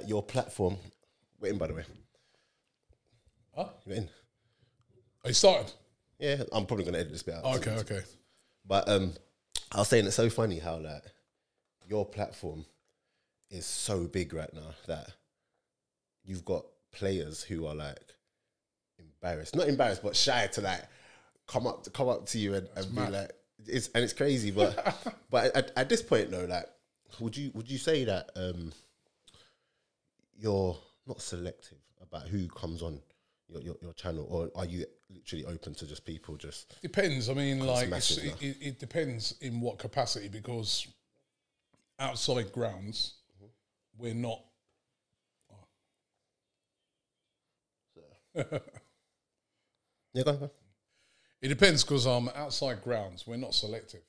that your platform. We're in, by the way. Huh? You're in. Oh, you started? Yeah, I'm probably gonna edit this bit out. Oh, okay. But I was saying it's so funny how like your platform is so big right now that you've got players who are like not embarrassed, but shy to like come up to you and be like, it's crazy. But but at this point though, like, would you say that you're not selective about who comes on your channel, or are you literally open to just people just? Depends. I mean, like it depends in what capacity, because outside grounds we're not. Yeah, go on. It depends, because outside grounds we're not selective.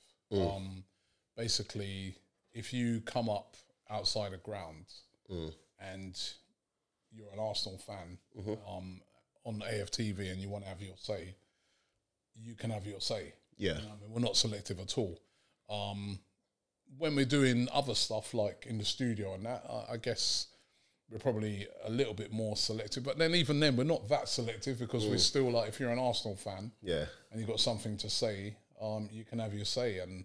Basically, if you come up outside of grounds and you're an Arsenal fan on AFTV and you want to have your say, you can have your say. Yeah, you know what I mean? We're not selective at all. When we're doing other stuff like in the studio and that, I guess we're probably a little bit more selective. But then even then, we're not that selective, because we're still like, if you're an Arsenal fan, and you've got something to say, you can have your say. And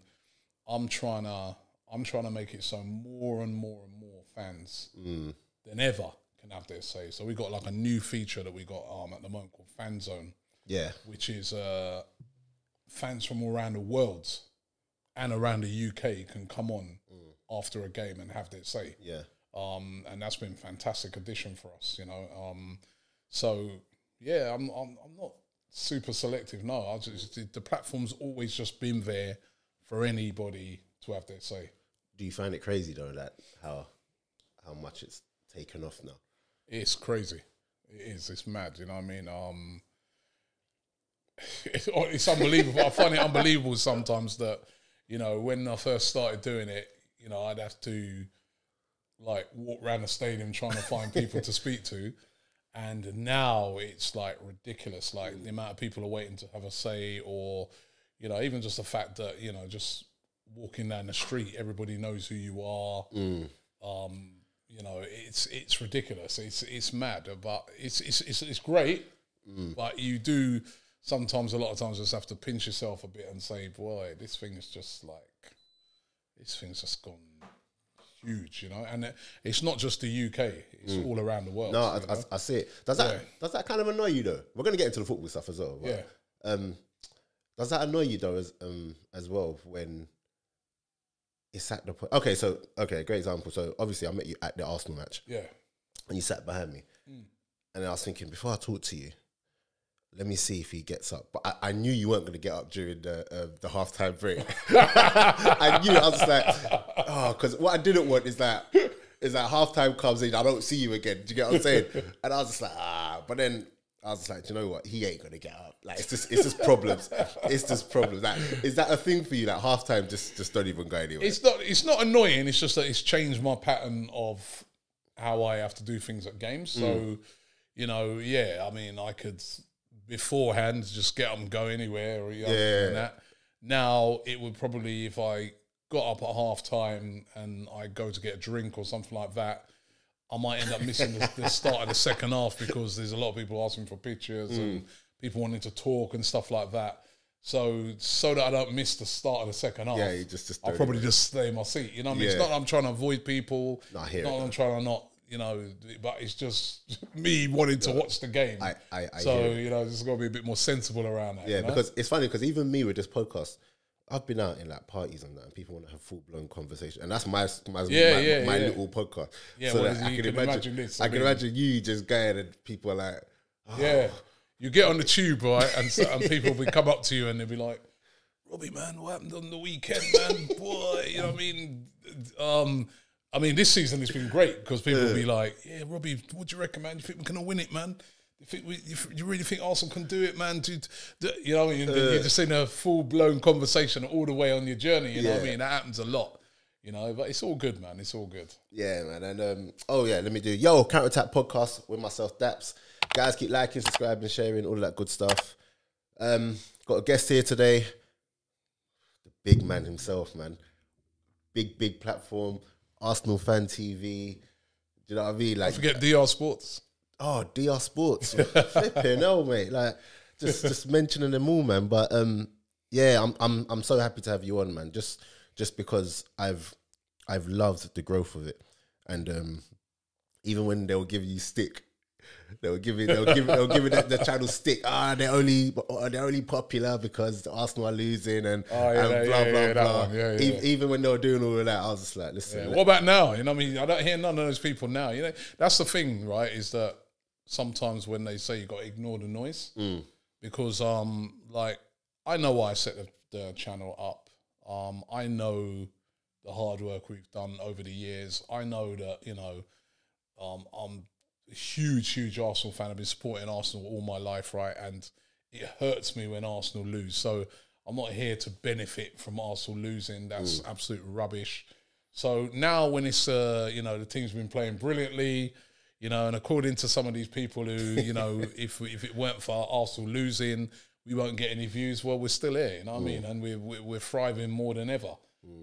I'm trying to make it so more and more and more fans than ever can have their say. So we got like a new feature that we got at the moment called Fan Zone. Yeah, which is fans from all around the world and around the UK can come on after a game and have their say. Yeah. And that's been a fantastic addition for us, you know. So yeah, I'm not super selective. No, the platform's always just been there for anybody to have their say. Do you find it crazy though that how much it's taken off now? It's crazy. It is. It's mad. You know what I mean? It's unbelievable. I find it unbelievable sometimes that, you know, when I first started doing it, you know, I'd have to like walk around the stadium trying to find people to speak to, and now it's like ridiculous. Like the amount of people are waiting to have a say, or, you know, even just the fact that, you know, just walking down the street, everybody knows who you are. You know, it's ridiculous. It's mad, but it's great. But you do sometimes, a lot of times, just have to pinch yourself a bit and say, boy, this thing's just gone huge, you know. And it's not just the UK; it's all around the world. No, I see it. Does that kind of annoy you though? We're gonna get into the football stuff as well. But, yeah. Does that annoy you though as well when it's at the point? Okay, great example. So obviously I met you at the Arsenal match. Yeah. And you sat behind me, and I was thinking, before I talk to you, let me see if he gets up. But I knew you weren't going to get up during the halftime break. I knew. I was like, oh, because what I didn't want is that halftime comes in, I don't see you again. Do you get what I'm saying? And I was just like, but then I was just like, do you know what? He ain't going to get up. Like, it's just problems. It's just problems. Like, is that a thing for you? That halftime just don't even go anywhere? It's not annoying. It's just that it's changed my pattern of how I have to do things at games. So, you know, yeah, I mean, I could beforehand just get up and go anywhere, or and that. Now it would probably, if I got up at half time and I go to get a drink or something like that, I might end up missing the start of the second half, because there's a lot of people asking for pictures and people wanting to talk and stuff like that. So that I don't miss the start of the second half, I'll probably just stay in my seat. You know what I mean? It's not that I'm trying to avoid people. I'm trying to not, you know, but it's just me wanting to watch the game. So, you know, there's got to be a bit more sensible around that. Yeah, you know? because it's funny, because even me with this podcast, I've been out in like parties and that, and people want to have full-blown conversation, and that's my little podcast. Yeah, so well, I can imagine this. I can imagine you just going and people are like, oh. Yeah, you get on the tube, right, and people will come up to you and they'll be like, Robbie, man, what happened on the weekend, man? Boy, you know what I mean? This season it's been great, because people will be like, yeah, Robbie, what do you reckon, man? You think we're going to win it, man? You really think Arsenal can do it, man? You know, you're just in a full-blown conversation all the way on your journey, you know what I mean? That happens a lot, you know, but it's all good, man. It's all good. Yeah, man. And, let me do, Counter Attack Podcast with myself, Daps. Guys, keep liking, subscribing, sharing, all that good stuff. Got a guest here today. The big man himself, man. Big platform. Arsenal Fan TV. Do you know what I mean? Like, don't forget DR Sports. Oh, DR Sports. Flipping hell, mate. Like, just mentioning them all, man. But yeah, I'm so happy to have you on, man. Just because I've loved the growth of it. And even when they'll give you stick, they'll give it the channel stick. They're only popular because Arsenal are losing and blah blah. Even when they were doing all of that, I was just like, listen. What about now? You know what I mean? I don't hear none of those people now. You know, that's the thing, right? Is that sometimes when they say you got to ignore the noise, because like I know why I set the channel up. I know the hard work we've done over the years. I know that, you know, I'm a huge Arsenal fan. I've been supporting Arsenal all my life, right? And it hurts me when Arsenal lose. So I'm not here to benefit from Arsenal losing. That's absolute rubbish. So now when it's, you know, the team's been playing brilliantly, you know, and according to some of these people who, you know, if it weren't for Arsenal losing, we won't get any views. Well, we're still here, you know what I mean? And we're thriving more than ever.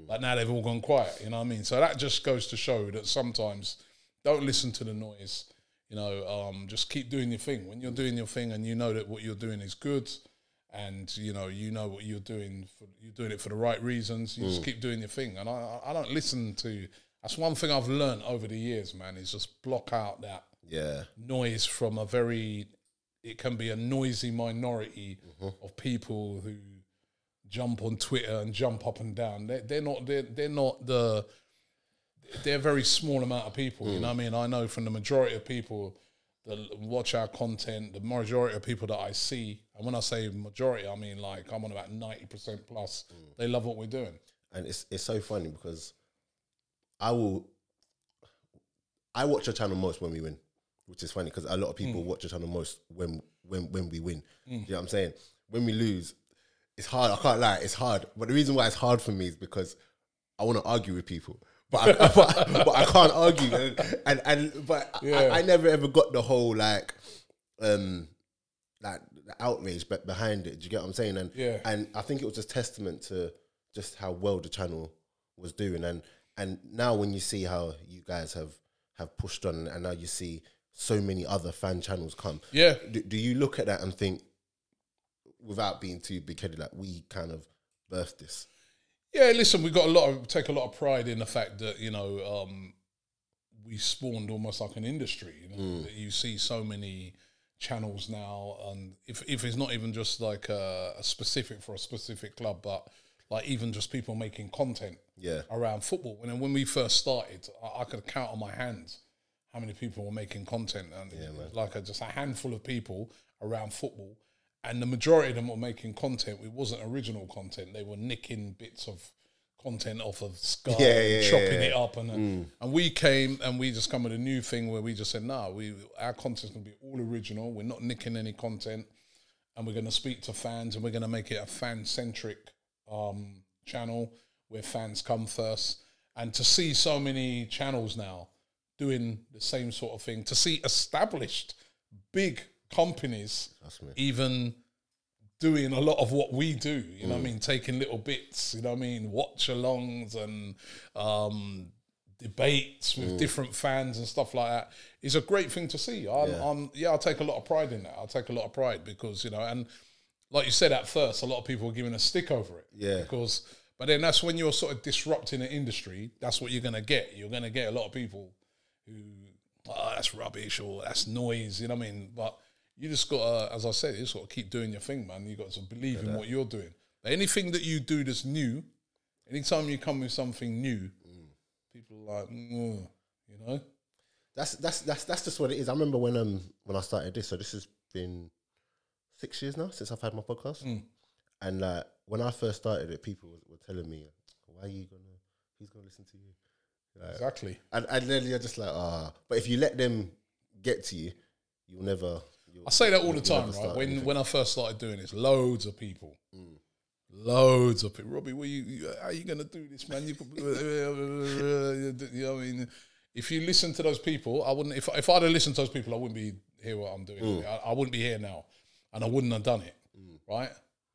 But now they've all gone quiet, you know what I mean? So that just goes to show that sometimes don't listen to the noise. You know, just keep doing your thing. When you're doing your thing and you know that what you're doing is good, and you know what you're doing it for the right reasons, you just keep doing your thing. And I don't listen to. That's one thing I've learned over the years, man. Is just block out that noise from a very. It can be a noisy minority of people who jump on Twitter and jump up and down. They're a very small amount of people, you know what I mean? I know from the majority of people that watch our content, the majority of people that I see, and when I say majority, I mean like I'm on about 90% plus, they love what we're doing. And it's so funny because I watch your channel most when we win, which is funny because a lot of people watch your channel most when we win. You know what I'm saying? When we lose, it's hard. I can't lie, it's hard. But the reason why it's hard for me is because I want to argue with people. But I can't argue, I never ever got the whole like the outrage behind it. Do you get what I'm saying? And I think it was just testament to just how well the channel was doing. And now when you see how you guys have pushed on, and now you see so many other fan channels come, do you look at that and think, without being too big-headed, like we kind of birthed this? Yeah, listen, we take a lot of pride in the fact that, you know, we spawned almost like an industry. You know, that you see so many channels now, and if it's not even just like a specific for a specific club, but like even just people making content around football. When we first started, I could count on my hands how many people were making content, and like just a handful of people around football. And the majority of them were making content. It wasn't original content. They were nicking bits of content off of Sky, chopping it up. And we came and we just come with a new thing where we just said, no, our content's going to be all original. We're not nicking any content. And we're going to speak to fans, and we're going to make it a fan-centric channel where fans come first. And to see so many channels now doing the same sort of thing, to see established big companies even doing a lot of what we do, you know what I mean, taking little bits, you know what I mean, watch-alongs and debates with different fans and stuff like that is a great thing to see. I take a lot of pride in that. I take a lot of pride because, you know, and like you said at first, a lot of people were giving a stick over it. But then that's when you're sort of disrupting an industry, that's what you're going to get. You're going to get a lot of people who, that's rubbish or that's noise, you know what I mean? But you just got to, as I said, you just got to keep doing your thing, man. You got to believe in what you're doing. But anything that you do that's new, anytime you come with something new, people are like, you know. That's just what it is. I remember when I started this. So this has been 6 years now since I've had my podcast. And when I first started it, people were telling me, "Why are you who's gonna listen to you?" Like, exactly. And then you're just like, But if you let them get to you, you'll never. I say that all the time, right? When I first started doing this, loads of people, Robbie, how are you going to do this, man? You know what I mean? If you listen to those people, I wouldn't. If I'd have listened to those people, I wouldn't be here what I'm doing. I wouldn't be here now, and I wouldn't have done it, right?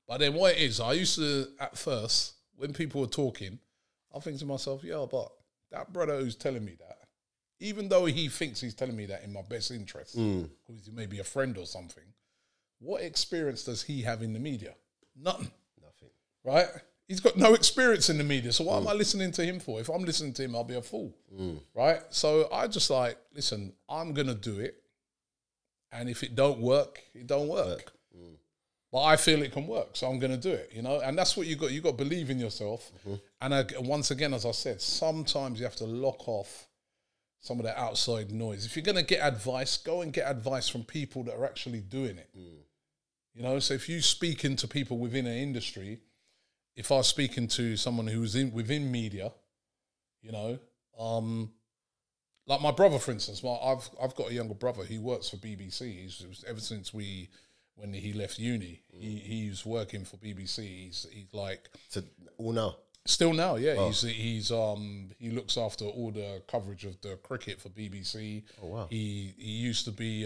But then what it is, I used to, at first, when people were talking, I think to myself, but that brother who's telling me that, even though he thinks he's telling me that in my best interest, because he may be a friend or something, what experience does he have in the media? Nothing. Right? He's got no experience in the media, so what am I listening to him for? If I'm listening to him, I'll be a fool, right? So I just like, listen, I'm going to do it, and if it don't work, it don't work. But I feel it can work, so I'm going to do it, you know? And that's what you got. You got to believe in yourself. And once again, as I said, sometimes you have to lock off some of the outside noise. If you're going to get advice, go and get advice from people that are actually doing it. You know, so if you speak into people within an industry, if I was speaking to someone who's within media, you know, like my brother, for instance, I've got a younger brother. He works for BBC. He's ever since when he left uni, he's working for BBC. He's like all now. Still now, yeah. Oh. He looks after all the coverage of the cricket for BBC. Oh wow. He used to be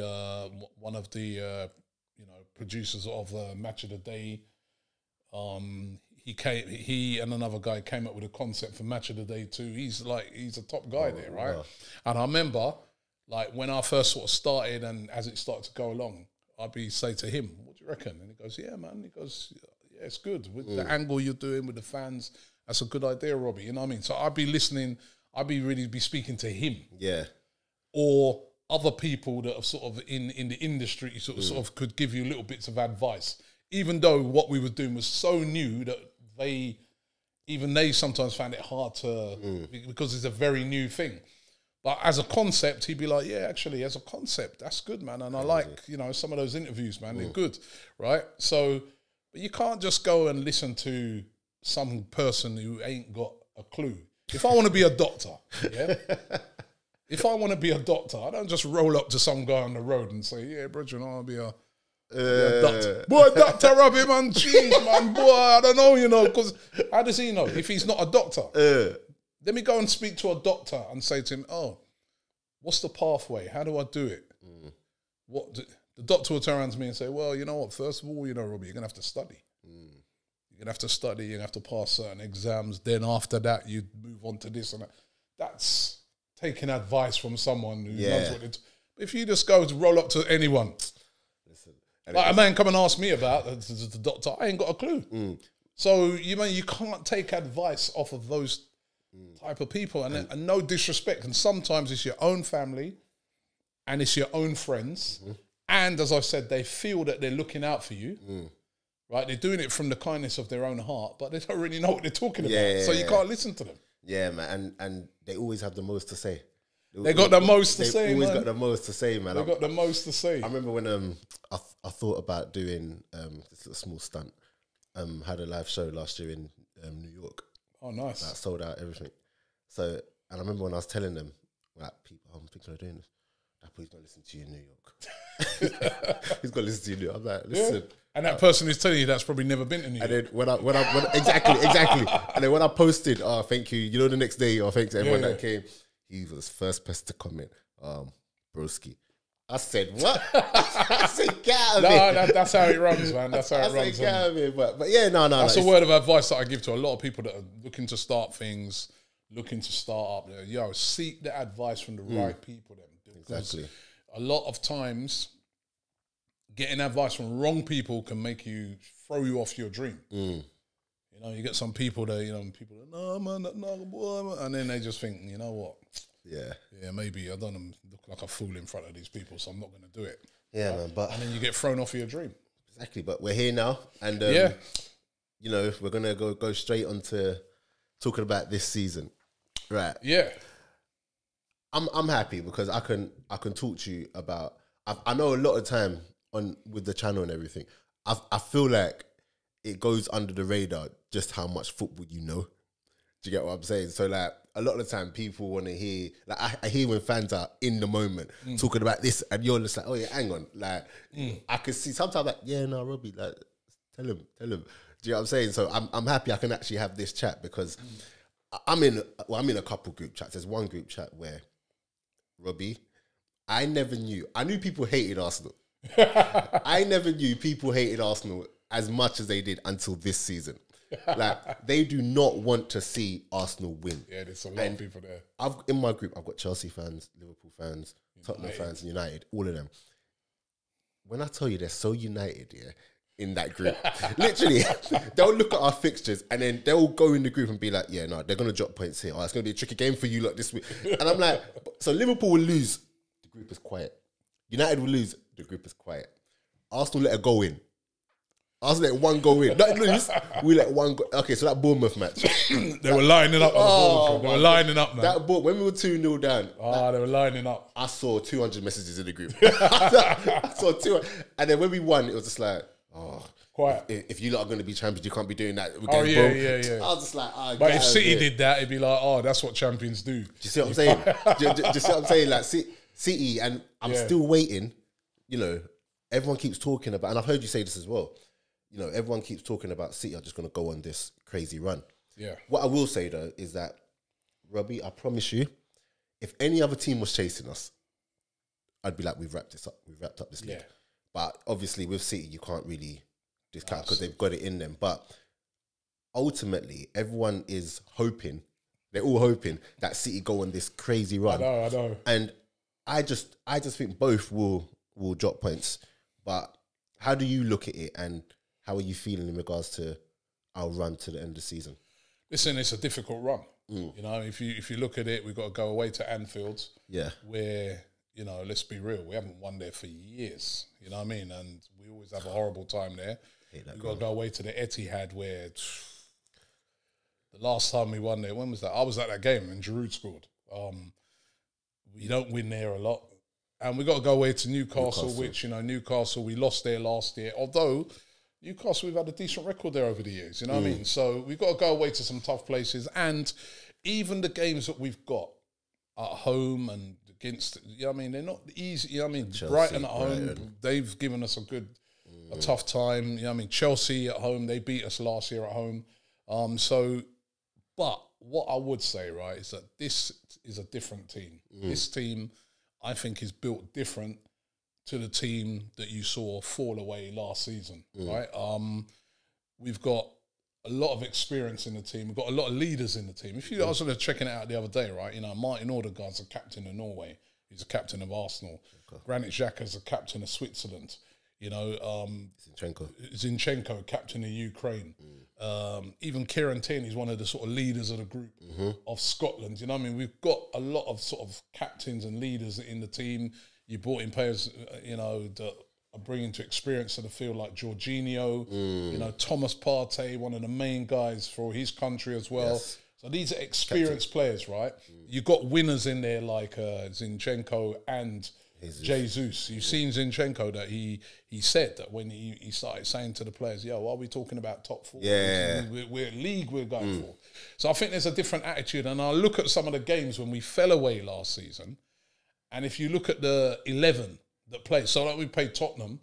one of the producers of Match of the Day. He and another guy came up with a concept for Match of the Day too. He's a top guy there, right? Wow. And I remember, like, when I first sort of started, and as it started to go along, I'd say to him, "What do you reckon?" And he goes, "Yeah, man." He goes, "Yeah, it's good with the angle you're doing with the fans. That's a good idea, Robbie." You know what I mean? So I'd be listening. I'd be really speaking to him, or other people that are sort of in the industry, sort of could give you little bits of advice. Even though what we were doing was so new that they sometimes found it hard to, because it's a very new thing. But as a concept, he'd be like, "Yeah, actually, as a concept, that's good, man." And I like, some of those interviews, man, they're good, right? So, but you can't just go and listen to some person who ain't got a clue. If I want to be a doctor, if I want to be a doctor, I don't just roll up to some guy on the road and say, "Yeah, brethren, I want to be a doctor." Boy, Dr. Robbie, man, jeez, man, boy, I don't know, because how does he know if he's not a doctor? Let me go and speak to a doctor and say to him, "Oh, what's the pathway? How do I do it?" The doctor will turn around to me and say, "Well, you know what, first of all, Robbie, you're going to have to study. You're going to have to study, you're going to have to pass certain exams. Then after that, you move on to this and that." That's taking advice from someone who knows what it is. If you just go to roll up to anyone, like a man come and ask me about the doctor, I ain't got a clue. So you can't take advice off of those type of people, and no disrespect. And sometimes it's your own family, and it's your own friends, and as I said, they feel that they're looking out for you. Right? They're doing it from the kindness of their own heart, but they don't really know what they're talking about. So you can't listen to them. Yeah, man, and they always have the most to say. They got the most to say, man. They've always got the most to say, man. They got the most to say. I remember when I thought about doing this little small stunt. Had a live show last year in New York. Oh, nice. That sold out everything. So, and I remember when I was telling them, like, people, I'm thinking of doing this. That boy's going to listen to you in New York. He's going to listen to you in New York. I'm like, listen. Yeah. And that person who's telling you that's probably never been to New York. And then when I exactly. And then when I posted, "Oh, thank you," the next day, thanks to everyone that came, he was the first person to comment, broski. I said, what? I said, get out of here. No, that's how it runs, man. That's how it runs. I said, get out of here. But yeah, no. That's a word of advice that I give to a lot of people that are looking to start things, looking to start up. Seek the advice from the right people. Exactly. A lot of times, getting advice from wrong people can make you throw you off your dream. You get some people that, people are, "No, man, no, boy," and then they just think, you know what? Yeah, maybe I don't look like a fool in front of these people, so I'm not going to do it. Yeah, man. And then you get thrown off your dream. Exactly. But we're here now, and we're gonna go straight on to talking about this season, right? Yeah. I'm happy because I can talk to you about. I know a lot of time with the channel and everything. I feel like it goes under the radar just how much football you know. Do you get what I'm saying? So like a lot of the time people want to hear, like I hear when fans are in the moment talking about this and you're just like, "Oh yeah, hang on." Like I can see sometimes like, "Yeah, no, Robbie, like tell him. Do you know what I'm saying? So I'm happy I can actually have this chat because I'm in a couple group chats. There's one group chat where, Robbie, I knew people hated Arsenal. I never knew people hated Arsenal as much as they did until this season. Like, they do not want to see Arsenal win. Yeah, there's a lot of people there. In my group, I've got Chelsea fans, Liverpool fans, Tottenham fans, and United, all of them. When I tell you they're so united, yeah, in that group, literally, they'll look at our fixtures and then they'll go in the group and be like, yeah, no, they're going to drop points here. Oh, it's going to be a tricky game for you lot this week. And I'm like, so Liverpool will lose, the group is quiet. United will lose, the group is quiet. Arsenal let a goal in. Arsenal let one go in. Not lose, we let one go. Okay, so that Bournemouth match. They were lining up. They were lining up, man. That ball, when we were 2-0 down. They were lining up. I saw 200 messages in the group. I saw 200. And then when we won, it was just like, quiet. If you lot are going to be champions, you can't be doing that. Yeah. I was just like, but if City did that, it'd be like, that's what champions do. Do you see what I'm saying? do you see what I'm saying? Like, City, and I'm still waiting. You know, everyone keeps talking about, and I've heard you say this as well. You know, everyone keeps talking about City are just going to go on this crazy run. Yeah. What I will say, though, is that, Robbie, I promise you, if any other team was chasing us, I'd be like, we've wrapped this up. We've wrapped up this league. Yeah. But obviously with City, you can't really discount because they've got it in them. But ultimately, everyone is hoping, they're all hoping that City go on this crazy run. I know. And I just think both will drop points. But how do you look at it, and how are you feeling in regards to our run to the end of the season? Listen, it's a difficult run. You know, if you look at it, we've got to go away to Anfield. Yeah. Where, you know, let's be real, we haven't won there for years. You know what I mean? And we always have a horrible time there. We've got to go away to the Etihad, where the last time we won there, when was that? I was at that game and Giroud scored. We don't win there a lot. And we got to go away to Newcastle, which, you know, Newcastle, we lost there last year. Although, Newcastle, we've had a decent record there over the years, you know what I mean? So we've got to go away to some tough places. And even the games that we've got at home and against, you know what I mean, they're not easy. You know what I mean? Chelsea, Brighton at home, they've given us a tough time. You know what I mean? Chelsea at home, they beat us last year at home. But what I would say, right, is that this is a different team. This team, I think, is built different to the team that you saw fall away last season, right? We've got a lot of experience in the team. We've got a lot of leaders in the team. I was sort of checking it out the other day, right? You know, Martin Odegaard's the captain of Norway. He's a captain of Arsenal. Granit Xhaka's the captain of Switzerland. You know, Zinchenko, captain of Ukraine. Even Kieran Tierney's one of the sort of leaders of the group of Scotland. You know what I mean? We've got a lot of sort of captains and leaders in the team. You brought in players, you know, that are bringing to experience to the field, like Jorginho, you know, Thomas Partey, one of the main guys for his country as well. Yes. So these are experienced players, right? You've got winners in there like Zinchenko and Jesus. You've seen Zinchenko, that he said that when he started saying to the players, yo, why are we talking about top four? Yeah. We're league we're going for. So I think there's a different attitude. And I look at some of the games when we fell away last season, and if you look at the 11 that played, so like we played Tottenham,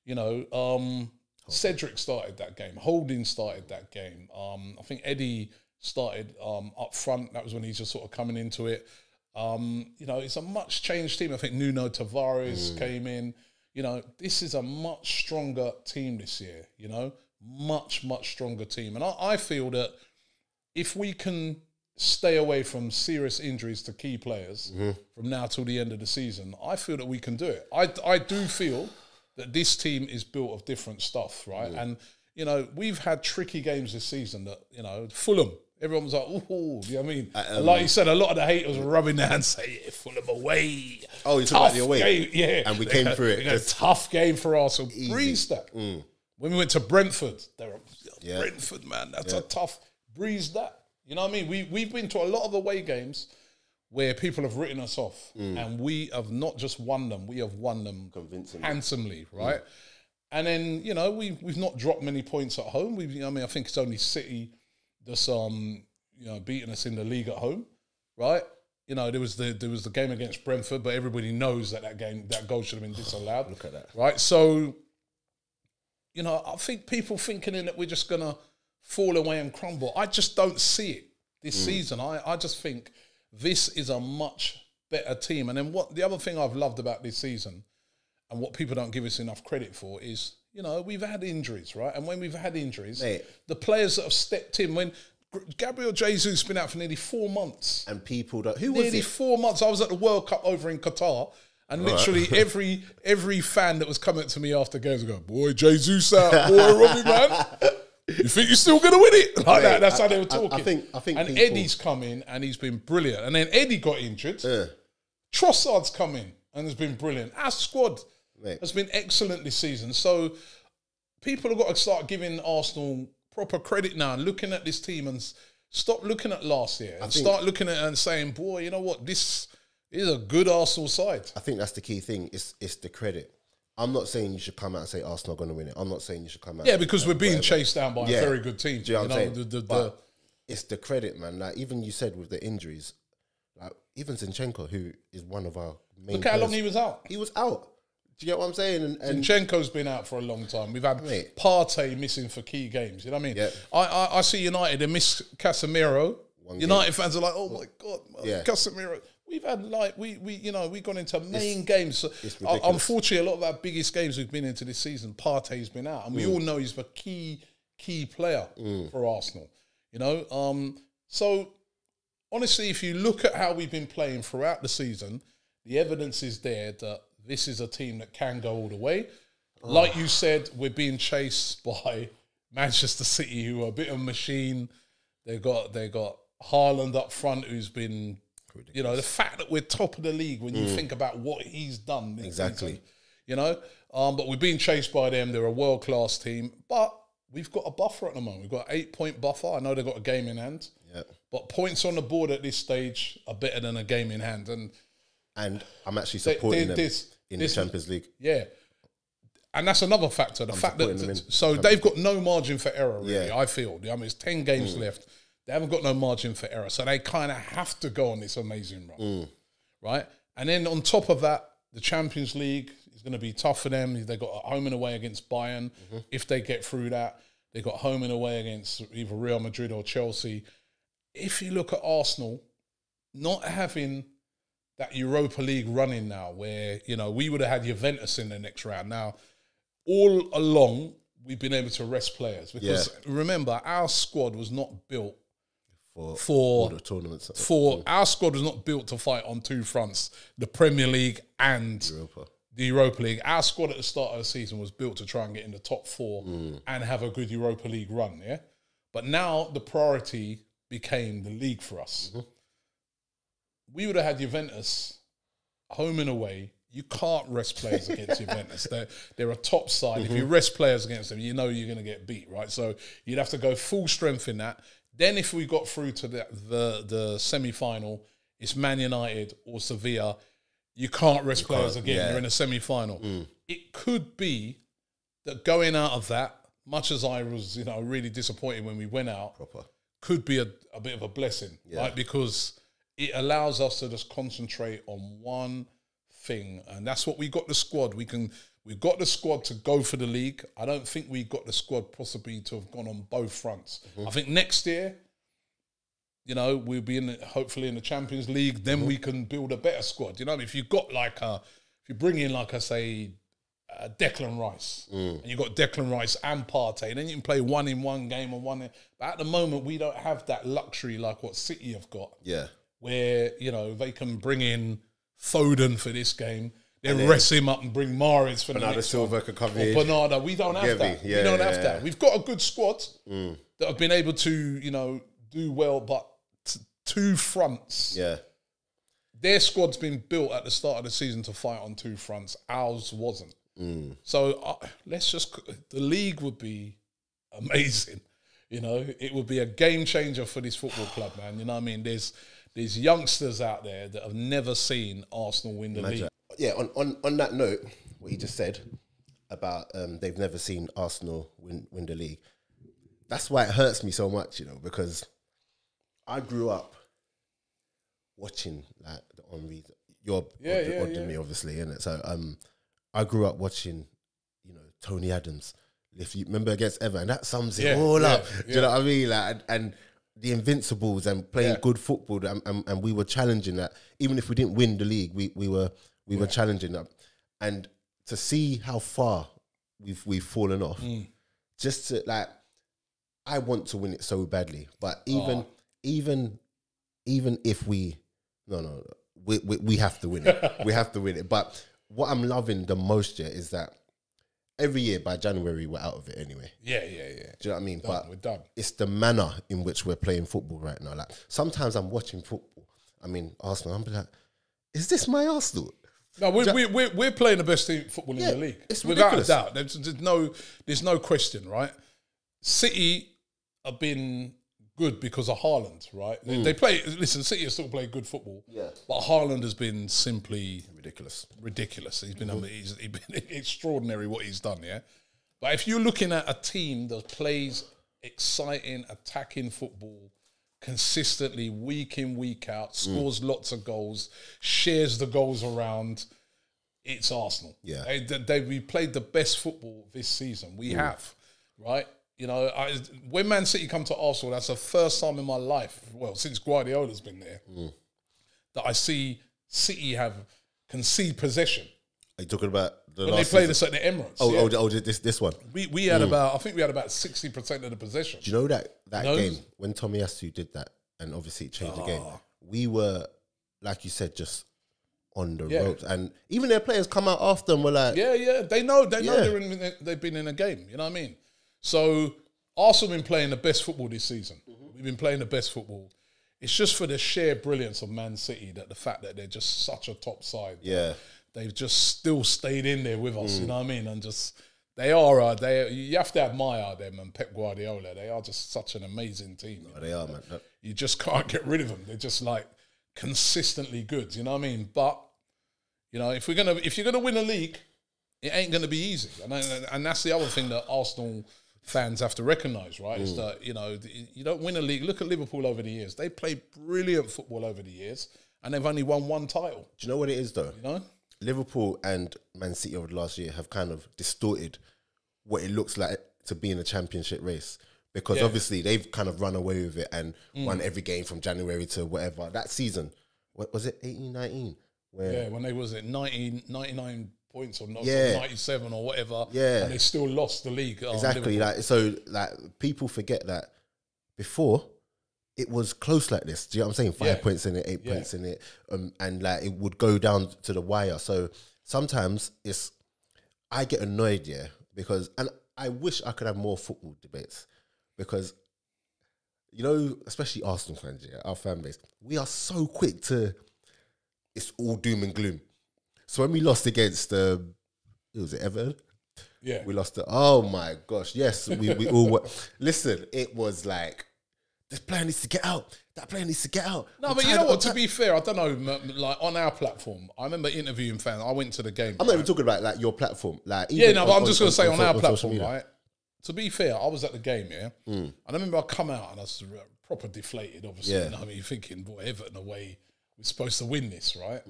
you know, Cedric started that game. Holding started that game. I think Eddie started up front. That was when he's just sort of coming into it. You know, it's a much changed team. I think Nuno Tavares came in. You know, this is a much stronger team this year, you know, much stronger team. And I feel that if we can stay away from serious injuries to key players from now till the end of the season, I feel that we can do it. I do feel that this team is built of different stuff, right? And, you know, we've had tricky games this season that, you know, Fulham, everyone was like, ooh, you know what I mean? Like you said, a lot of the haters were rubbing their hands saying, yeah, Fulham away. Oh, you talking about the away? Game, yeah. And we came through it. A tough game for Arsenal. Breezed that. When we went to Brentford, they were, Brentford, man, that's a tough, breezed that. You know what I mean? We've been to a lot of away games where people have written us off, and we have not just won them, we have won them handsomely, right? And then, you know, we've not dropped many points at home. I mean, I think it's only City that's you know, beating us in the league at home, right? You know, there was the game against Brentford, but everybody knows that that goal should have been disallowed. Look at that, right? So, you know, I think people thinking that we're just gonna fall away and crumble. I just don't see it this season. I just think this is a much better team. And then the other thing I've loved about this season, and what people don't give us enough credit for, is, you know, we've had injuries, right? And when we've had injuries, Mate. the players that have stepped in, when Gabriel Jesus been out for nearly 4 months. And people that... Who was Nearly it? 4 months. I was at the World Cup over in Qatar, and literally every fan that was coming to me after games would go, boy, Jesus out, boy, Robbie, man. You think you're still going to win it? Like that. That's how they were talking. I think and people... Eddie's come in, and he's been brilliant. And then Eddie got injured. Trossard's come in, and has been brilliant. Our squad has been excellent this season. So people have got to start giving Arsenal proper credit now, and looking at this team and stop looking at last year and start looking at it and saying, boy, you know what, this is a good Arsenal side. I think that's the key thing. It's the credit. I'm not saying you should come out and say Arsenal are going to win it. I'm not saying you should come out. Yeah, because we're being chased down by a very good team. Do you know what I'm saying? But it's the credit, man. Like, even you said with the injuries, like even Zinchenko, who is one of our main Look how long he was out. He was out. Do you get what I'm saying? And Zinchenko's been out for a long time. We've had Partey missing for key games. You know what I mean? Yeah. I see United, they miss Casemiro. United fans are like, oh my God, Casemiro. We've had we've gone into main games. So, unfortunately, a lot of our biggest games we've been into this season, Partey's been out, and we all know he's a key player for Arsenal. You know, so honestly, if you look at how we've been playing throughout the season, the evidence is there that this is a team that can go all the way. Like you said, we're being chased by Manchester City, who are a bit of a machine. They got Haaland up front, who's been, you know, the fact that we're top of the league when you think about what he's done. Exactly. You know, but we're being chased by them. They're a world-class team, but we've got a buffer at the moment. We've got an 8-point buffer. I know they've got a game in hand, but points on the board at this stage are better than a game in hand. And I'm actually supporting them in the Champions League. Yeah. And that's another factor. The fact that they've got no margin for error, really, I feel. I mean, it's 10 games left. They haven't got no margin for error. So they kind of have to go on this amazing run. Right? And then on top of that, the Champions League is going to be tough for them. They've got a home and away against Bayern. If they get through that, they've got home and away against either Real Madrid or Chelsea. If you look at Arsenal, not having that Europa League running now, where, you know, we would have had Juventus in the next round. Now, all along, we've been able to rest players because remember, our squad was not built for the tournaments. Our squad was not built to fight on two fronts: the Premier League and the Europa League. Our squad at the start of the season was built to try and get in the top 4 and have a good Europa League run. Yeah, but now the priority became the league for us. We would have had Juventus home and away. You can't rest players against Juventus. They're a top side. If you rest players against them, you know you're going to get beat, right? So you'd have to go full strength in that. Then if we got through to the semi-final, it's Man United or Sevilla. You can't rest players again. You're in a semi-final. It could be that going out of that, much as I was, you know, really disappointed when we went out, could be a bit of a blessing, right? Because it allows us to just concentrate on one thing, and that's what we got the squad. We've got the squad to go for the league. I don't think we got the squad possibly to have gone on both fronts. I think next year, you know, we'll be hopefully in the Champions League. Then we can build a better squad. You know, if you got if you bring in Declan Rice, and you got Declan Rice and Partey, then you can play one in one game and one in. But at the moment, we don't have that luxury like what City have got. Yeah, where, you know, they can bring in Foden for this game, then rest him up and bring Mahrez for the next Silva one. Could come in. Bernardo. We don't have that. We don't have that. We've got a good squad that have been able to, you know, do well, but two fronts. Yeah. Their squad's been built at the start of the season to fight on two fronts. Ours wasn't. So the league would be amazing. You know, it would be a game changer for this football club, man. You know what I mean? There's youngsters out there that have never seen Arsenal win the league. Yeah, on that note, what you just said about they've never seen Arsenal win the league. That's why it hurts me so much, you know, because I grew up watching like the Henry. You're older than me, obviously, innit? So I grew up watching, you know, Tony Adams. If you remember against Everton, that sums it all up. Do you know what I mean? Like, and the Invincibles and playing good football, and we were challenging that. Even if we didn't win the league, we were challenging that. And to see how far we've fallen off. Just to like, I want to win it so badly, but even if we have to win it. We have to win it. But what I'm loving the most here is that every year by January we're out of it anyway. Yeah. Do you know what I mean? But we're done. It's the manner in which we're playing football right now. Like sometimes I'm watching football. I mean Arsenal. I'm like, is this my Arsenal? No, we're playing the best team football in the league. It's without ridiculous. a doubt. There's no question, right? City have been good because of Haaland, right? They play. Listen, City have still played good football. Yeah. But Haaland has been simply Ridiculous. He's been he's been extraordinary what he's done. Yeah. But if you're looking at a team that plays exciting, attacking football consistently, week in, week out, scores lots of goals, shares the goals around, it's Arsenal. Yeah. We played the best football this season. We have, right? You know, when Man City come to Arsenal, that's the first time in my life, well, since Guardiola's been there, that I see City have concede possession. Are you talking about when they played us at the Emirates? This one. We had I think we had about 60% of the possession. Do you know that game when Tomiyasu did that, and obviously it changed the game? We were, like you said, just on the ropes, and even their players come out after them were like, they know they've been in a game. You know what I mean? So Arsenal been playing the best football this season. We've been playing the best football. It's just for the sheer brilliance of Man City that the fact that they're just such a top side. Yeah. They've just still stayed in there with us, you know what I mean? And just, you have to admire them and Pep Guardiola. They are just such an amazing team. They are, man. You just can't get rid of them. They're just like consistently good, you know what I mean? But, you know, if you're gonna win a league, it ain't gonna be easy. And that's the other thing that Arsenal fans have to recognise, right? Is that, you know, you don't win a league. Look at Liverpool over the years. They played brilliant football over the years and they've only won one title. Do you know what it is though? You know? Liverpool and Man City over the last year have kind of distorted what it looks like to be in a championship race, because obviously they've kind of run away with it and won every game from January to whatever. That season, what was it, 18-19? When they was at 99 points or 97 or whatever, and they still lost the league. Exactly. People forget that before it was close like this. Do you know what I'm saying? 5 points in it, 8 points in it, and like it would go down to the wire. So sometimes I get annoyed, because, and I wish I could have more football debates, because, you know, especially Arsenal fans, our fan base, we are so quick to, it's all doom and gloom. So when we lost against was it Everton? Yeah, we lost. Oh my gosh! Yes, we all were. Listen, it was like, this player needs to get out. That player needs to get out. No, but you know what? To be fair, I don't know. Like on our platform, I remember interviewing fans. I went to the game. I'm not even talking about like your platform. Like but I'm just going to say on our platform, right? To be fair, I was at the game, and I remember I come out and I was proper deflated. Obviously, you know what I mean, you're thinking, boy, Everton away, we're supposed to win this, right?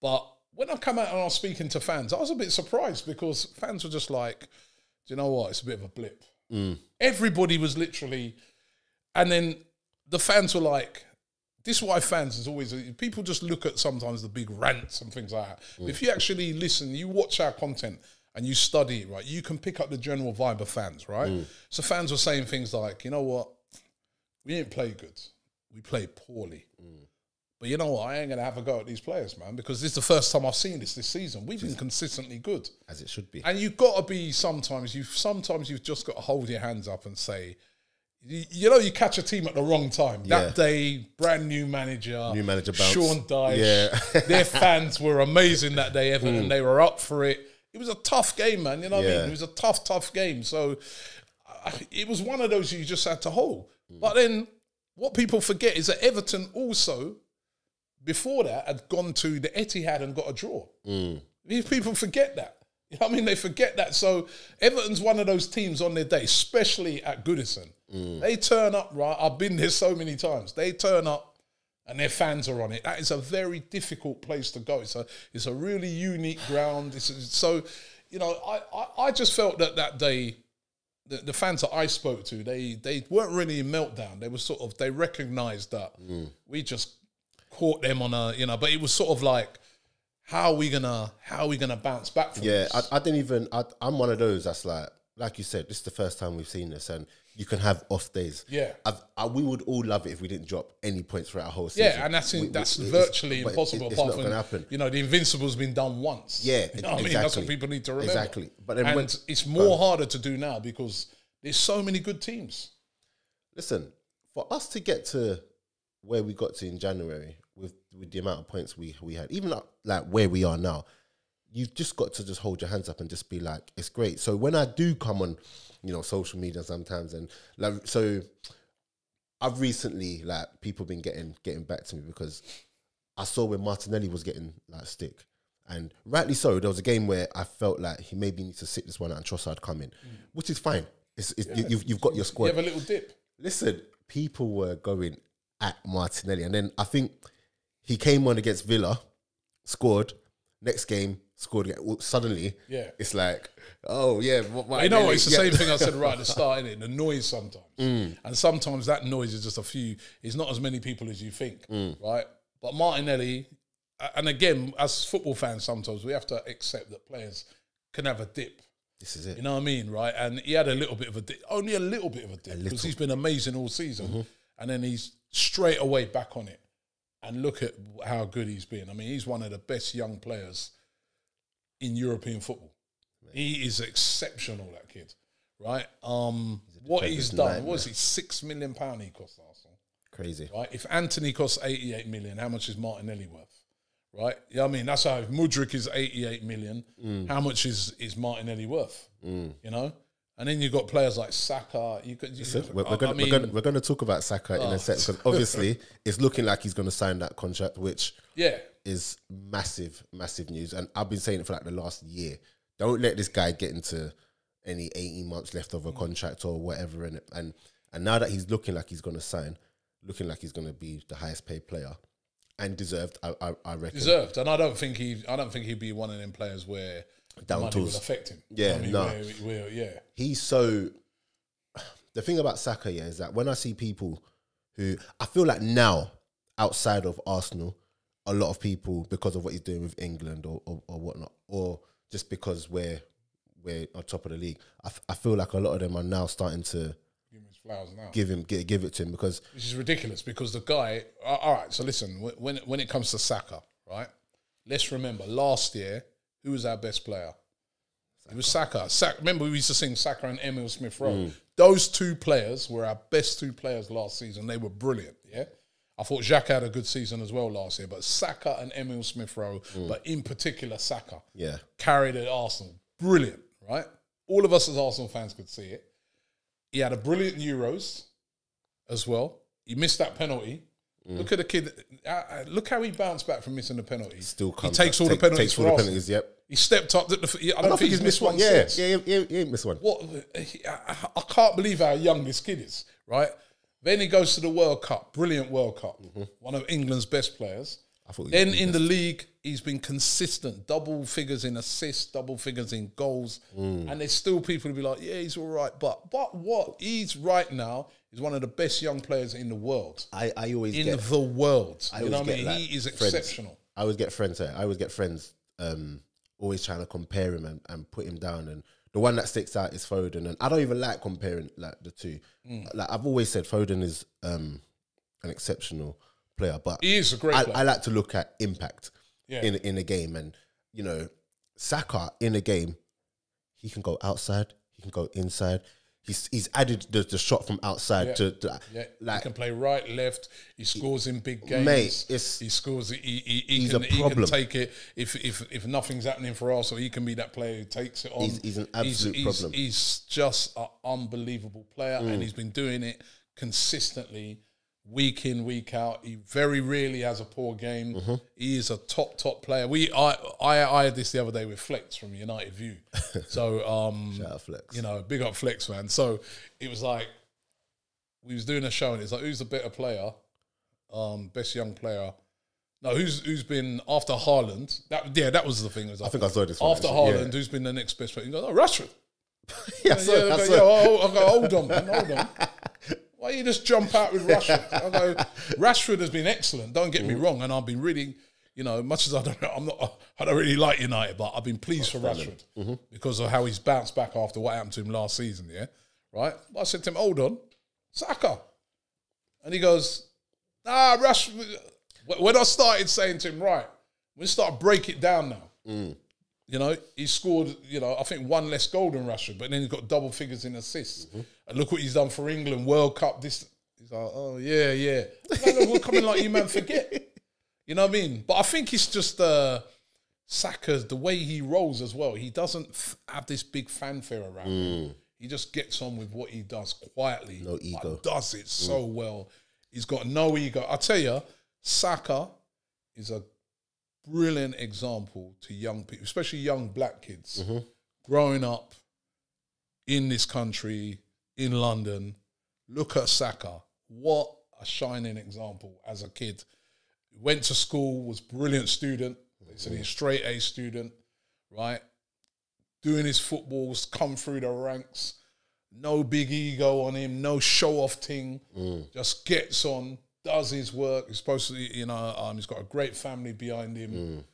But when I come out and I was speaking to fans, I was a bit surprised, because fans were just like, do you know what? It's a bit of a blip. Everybody was literally, and then the fans were like, this is why fans is always, people just look at sometimes the big rants and things like that. If you actually listen, you watch our content and you study it, right, you can pick up the general vibe of fans, right? So fans were saying things like, you know what? We didn't play good. We played poorly. But you know what? I ain't going to have a go at these players, man, because this is the first time I've seen this season. We've been consistently good. As it should be. And you've got to be sometimes you've just got to hold your hands up and say, you know, you catch a team at the wrong time. That day, brand new manager bounce. Sean Dyche. Their fans were amazing that day, Everton. They were up for it. It was a tough game, man. You know what I mean? It was a tough game. So it was one of those you just had to hold. But then what people forget is that Everton also, before that, had gone to the Etihad and got a draw. These people forget that. You know what I mean? They forget that. So Everton's one of those teams on their day, especially at Goodison. They turn up, right? I've been there so many times. They turn up and their fans are on it. That is a very difficult place to go. It's a really unique ground. So, you know, I just felt that day, the fans that I spoke to, they weren't really in meltdown. They were they recognised that we just caught them on a, you know, but it was sort of like, how are we gonna bounce back from Yeah, this? I didn't even. I'm one of those that's like you said, this is the first time we've seen this, and you can have off days. Yeah, we would all love it if we didn't drop any points for our whole season. yeah, and that's virtually impossible. It's apart not from, going to happen. you know, the Invincible's been done once. Yeah, you know what I mean, that's what people need to remember. Exactly, but then and it's more harder to do now because there's so many good teams. Listen, for us to get to where we got to in January with the amount of points we had, even like where we are now, you've just got to just hold your hands up and just be like, it's great. So when I do come on, you know, social media sometimes, and like, so I've recently, like, people been getting back to me because I saw when Martinelli was getting like stick, and rightly so. There was a game where I felt like he maybe needs to sit this one out and Trossard come in, which is fine. You've got your squad. You have a little dip. Listen, people were going at Martinelli, and then I think he came on against Villa, scored. Next game, scored again. Suddenly, it's like, oh yeah. You know what? It's the same thing I said right at the start, innit? The noise sometimes. And sometimes that noise is just a few, it's not as many people as you think, right? But Martinelli, and again, as football fans, sometimes we have to accept that players can have a dip. This is it. You know what I mean, right? And he had a little bit of a dip, only a little bit of a dip, because he's been amazing all season. And then he's straight away back on it. And look at how good he's been. I mean, he's one of the best young players in European football. Man. He is exceptional, that kid, right? What he's done, what is he, £6 million he cost Arsenal? Crazy. Right? If Anthony costs 88 million, how much is Martinelli worth? Right? Yeah, I mean, that's how, if Mudryk is 88 million, how much is Martinelli worth? You know? And then you've got players like Saka. We're going to talk about Saka in a second, because obviously it's looking like he's going to sign that contract, which is massive, massive news. And I've been saying it for like the last year. Don't let this guy get into any 18 months left of a contract or whatever. And now that he's looking like he's going to sign, looking like he's going to be the highest paid player, and deserved, I reckon. Deserved. And I don't think he'd be one of them players where down money will affect him. Yeah, He's so. The thing about Saka, is that when I see people who, I feel like now, outside of Arsenal, a lot of people, because of what he's doing with England or whatnot, or just because we're on top of the league, I feel like a lot of them are now starting to give him his flowers now. Give it to him, because which is ridiculous, because the guy. All right, so listen, when it comes to Saka, right? Let's remember last year, who was our best player? It was Saka. Remember, we used to sing Saka and Emile Smith-Rowe. Those two players were our best two players last season. They were brilliant, yeah? I thought Xhaka had a good season as well last year, but Saka and Emile Smith-Rowe, but in particular Saka, carried at Arsenal. Brilliant, right? All of us as Arsenal fans could see it. He had a brilliant Euros as well. He missed that penalty. Look at the kid. Look how he bounced back from missing the penalty. He takes all the penalties for Arsenal. Yep. He stepped up. I don't think he's missed one since. Yeah, he ain't missed one. I can't believe how young this kid is, right? Then he goes to the World Cup. Brilliant World Cup. One of England's best players. Then in the league, he's been consistent. Double figures in assists, double figures in goals. And there's still people who be like, yeah, he's all right. But what? He's right now is one of the best young players in the world. I always in get... the world. You know what I mean? Like, he is exceptional. I always get friends always trying to compare him and put him down. And the one that sticks out is Foden. And I don't even like comparing like the two. Like I've always said, Foden is an exceptional player, but he is a great player. I like to look at impact in a game. And, you know, Saka in a game, he can go outside, he can go inside. He's added the shot from outside to like, he can play right, left. He scores in big games. Mate, he scores. He can take it if nothing's happening for us, so he can be that player who takes it on. He's an absolute problem. He's just an unbelievable player, and he's been doing it consistently, week in, week out. He very rarely has a poor game. He is a top player. I had this the other day with Flex from United View. So shout out Flex. You know, big up Flex, man. So it was like we was doing a show, and it's like, who's the better player? Best young player. No, who's been after Haaland? That was the thing. It was like, I think I saw this one, after Haaland. Who's been the next best player? You go, oh, Rashford. Hold on, man, hold on. Why you just jump out with Rashford? I go, Rashford has been excellent, don't get me wrong, and I've been really, you know, much as I don't really like United, but I've been pleased for Rashford because of how he's bounced back after what happened to him last season, yeah? Right? I said to him, hold on, Saka. And he goes, nah, Rashford. When I started saying to him, right, we start to break it down now. You know, he scored, you know, I think one less goal than Rashford, but then he's got double figures in assists. And look what he's done for England, World Cup, this. He's like, oh, yeah, yeah. No, we're coming like you, man, forget. You know what I mean? But I think it's just Saka's, the way he rolls as well. He doesn't have this big fanfare around him. He just gets on with what he does quietly. No ego. Does it so well. He's got no ego. I tell you, Saka is a brilliant example to young people, especially young black kids, growing up in this country, in London. Look at Saka. What a shining example as a kid. Went to school, was a brilliant student. They said he's a straight A student, right? Doing his footballs, come through the ranks. No big ego on him, no show-off thing. Just gets on, does his work. He's supposed to, you know, he's got a great family behind him.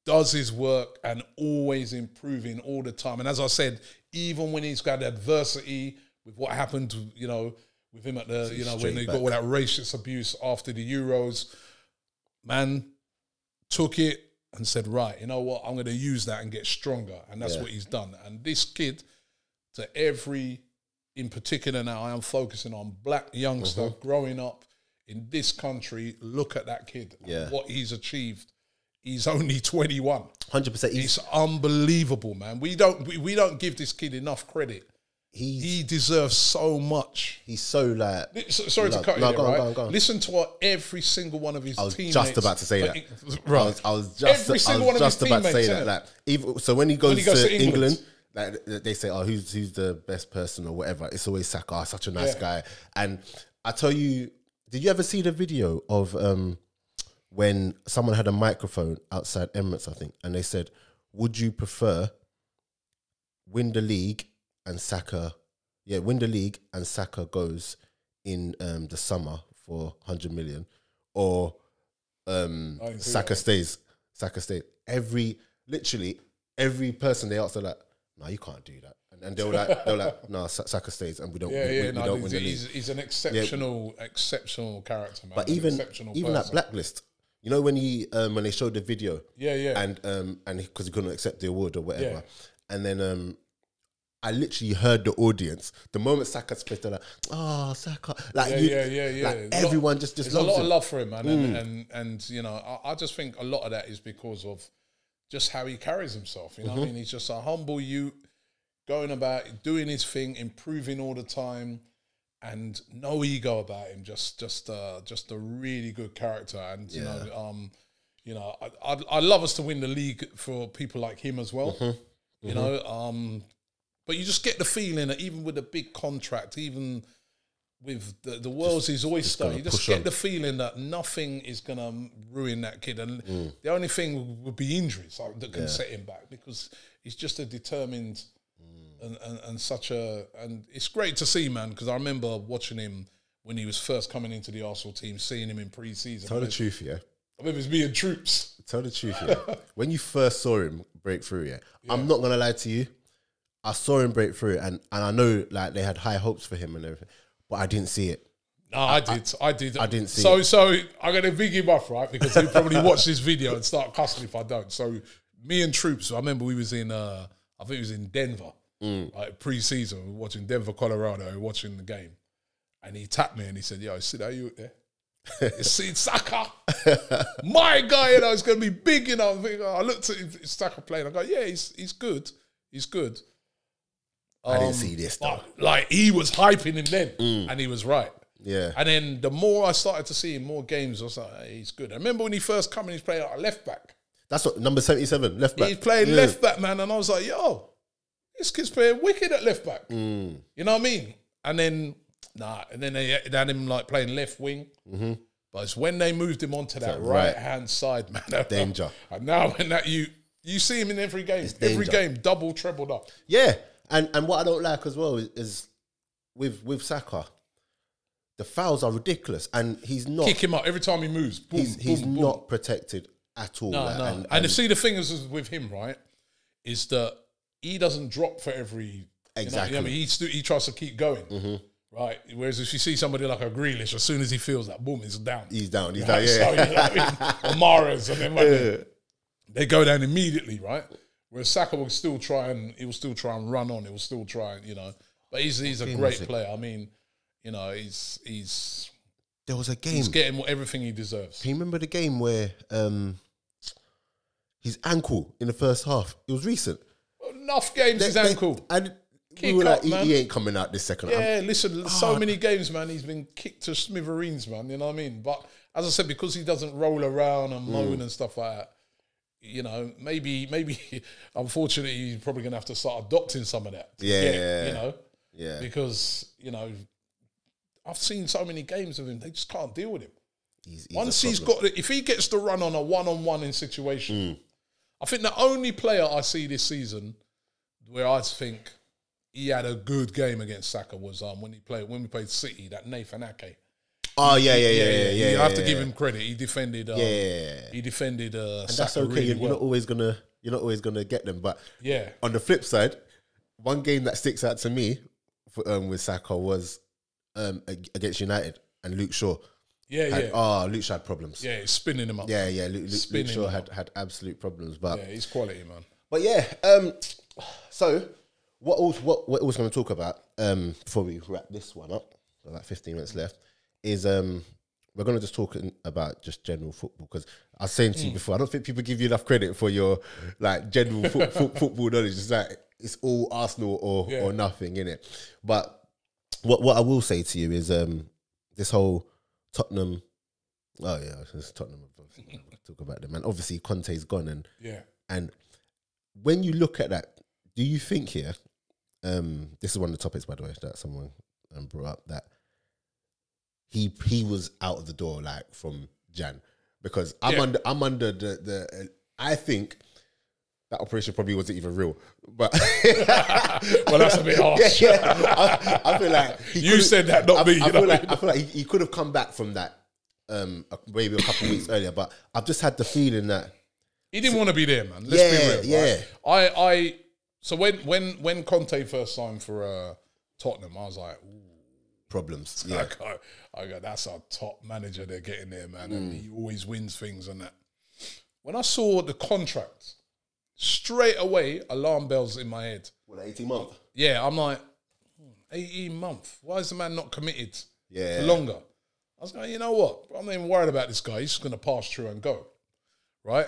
Does his work and always improving all the time. And as I said, even when he's got adversity with what happened, you know, with him at the, you know, when they got all that racist abuse after the Euros, man took it and said, right, you know what, I'm going to use that and get stronger. And that's what he's done. And this kid, to every, in particular now, I am focusing on black youngster growing up in this country. Look at that kid, and what he's achieved. He's only 21. 100%. He's unbelievable, man. We don't give this kid enough credit. He deserves so much. He's so like... Sorry to cut you there, right? Go on. Listen to what every single one of his teammates... I was just about to say that. Right. I was just about to say that. Like, even, so when he goes to England, like, they say, oh, who's the best person or whatever. It's always Saka, oh, such a nice guy. And I tell you, did you ever see the video of when someone had a microphone outside Emirates, I think, and they said, would you prefer win the league and Saka, win the league and Saka goes in the summer for 100 million, or Saka stays. Saka stays. Literally every person they asked, they're like, no, you can't do that. And they were like, no, Saka stays, and we don't. We don't win the league. He's an exceptional character, man. But even that Blacklist, you know, when when they showed the video, and because he couldn't accept the award or whatever, and then I literally heard the audience the moment Saka split. They're like, "Oh, Saka!" Like, like everyone just loves him. There's a lot of love for him, man, and you know, I just think a lot of that is because of just how he carries himself. You know what I mean? He's just a humble youth, going about doing his thing, improving all the time, and no ego about him. Just a really good character, and you know, I'd love us to win the league for people like him as well. You know, but you just get the feeling that even with a big contract, even with the world's his oyster, you just get the feeling that nothing is going to ruin that kid. And the only thing would be injuries that can set him back, because he's just a determined and such a... And it's great to see, man, because I remember watching him when he was first coming into the Arsenal team, seeing him in pre-season. Tell the truth, yeah. I remember he was being troops. Tell the truth, yeah. When you first saw him break through, I'm not going to lie to you, I saw him break through, and I know like they had high hopes for him and everything, but I didn't see it. No, I did. I didn't see it. So I'm going to big him off, right? Because he'll probably watch this video and start cussing if I don't. So me and Troops, I remember we was in, I think it was in Denver, like pre-season, we were watching Denver, Colorado, watching the game. And he tapped me and he said, yo, sit down, you there? You see Saka, my guy, you know, it's going to be big, you know. I looked at Saka playing, I go, yeah, he's good. He's good. I didn't see this though. Like, he was hyping him then, and he was right. Yeah. And then the more I started to see him, more games, I was like, hey, he's good. I remember when he first came in, he's playing like a left back. That's what, number 77, left back. He's playing left back, man. And I was like, yo, this kid's playing wicked at left back. You know what I mean? And then, and then they had him like playing left wing. But it's when they moved him onto that right-hand side, man. Danger. And now when that you see him in every game. Every game, double, trebled up. Yeah. And what I don't like as well is with Saka, the fouls are ridiculous, and he's not... Kick him up every time he moves. Boom, he's boom, not boom. protected at all. No, like, no. And see, the thing is with him, right, is that he doesn't drop for every... Exactly. You know, I mean, he tries to keep going. Right, whereas if you see somebody like a Grealish, as soon as he feels that, boom, he's down. He's down. He's right? down. Yeah. So, you know what I mean? Or Mahrez, and then when they go down immediately, right? Whereas Saka will still try and run on. He will still try, you know. But he's a great player. I mean, you know, he's there was a game. He's getting everything he deserves. Can you remember the game where his ankle in the first half? It was recent. Enough games, his ankle. And we were like, he ain't coming out this second. Yeah, listen, so many games, man, he's been kicked to smithereens, man, you know what I mean? But as I said, because he doesn't roll around and moan and stuff like that, you know, maybe, unfortunately, he's probably going to have to start adopting some of that. Yeah. You know? Yeah. Because, you know, I've seen so many games of him, they just can't deal with him. Once if he gets to run on a one-on-one in situation, I think the only player I see this season where I think he had a good game against Saka was when we played City, that Nathan Ake. Oh yeah. You have to give him credit. He defended. He defended. And Saka that's okay. Really You're well. not always gonna get them. But yeah. On the flip side, one game that sticks out to me with Saka was against United and Luke Shaw. Luke Shaw had problems. Yeah, he's spinning him up. Yeah. Luke Shaw had absolute problems. But yeah, he's quality, man. But yeah. So. What we're also going to talk about before we wrap this one up, like 15 minutes left, is we're going to just talk about just general football, because I was saying to you before, I don't think people give you enough credit for your like general football knowledge. It's like it's all Arsenal or nothing, innit? But what I will say to you is this whole Tottenham. Oh yeah, it's Tottenham. We'll talk about them, and obviously Conte's gone, and when you look at that, do you think here? This is one of the topics, by the way, that someone brought up, that he was out of the door like from Jan, because I'm under the I think that operation probably wasn't even real, but well, that's a bit harsh. I feel like you said that, not me. I feel like he could have come back from that maybe a couple of weeks earlier, but I've just had the feeling that he didn't want to be there, man. Let's be real. Right? So when Conte first signed for Tottenham, I was like, ooh. Problems. Yeah. I go, that's our top manager they're getting there, man. And he always wins things and that. When I saw the contract, straight away, alarm bells in my head. What, 18 months? Yeah, I'm like, 18 months? Why is the man not committed for longer? I was going, you know what? I'm not even worried about this guy. He's just going to pass through and go. Right?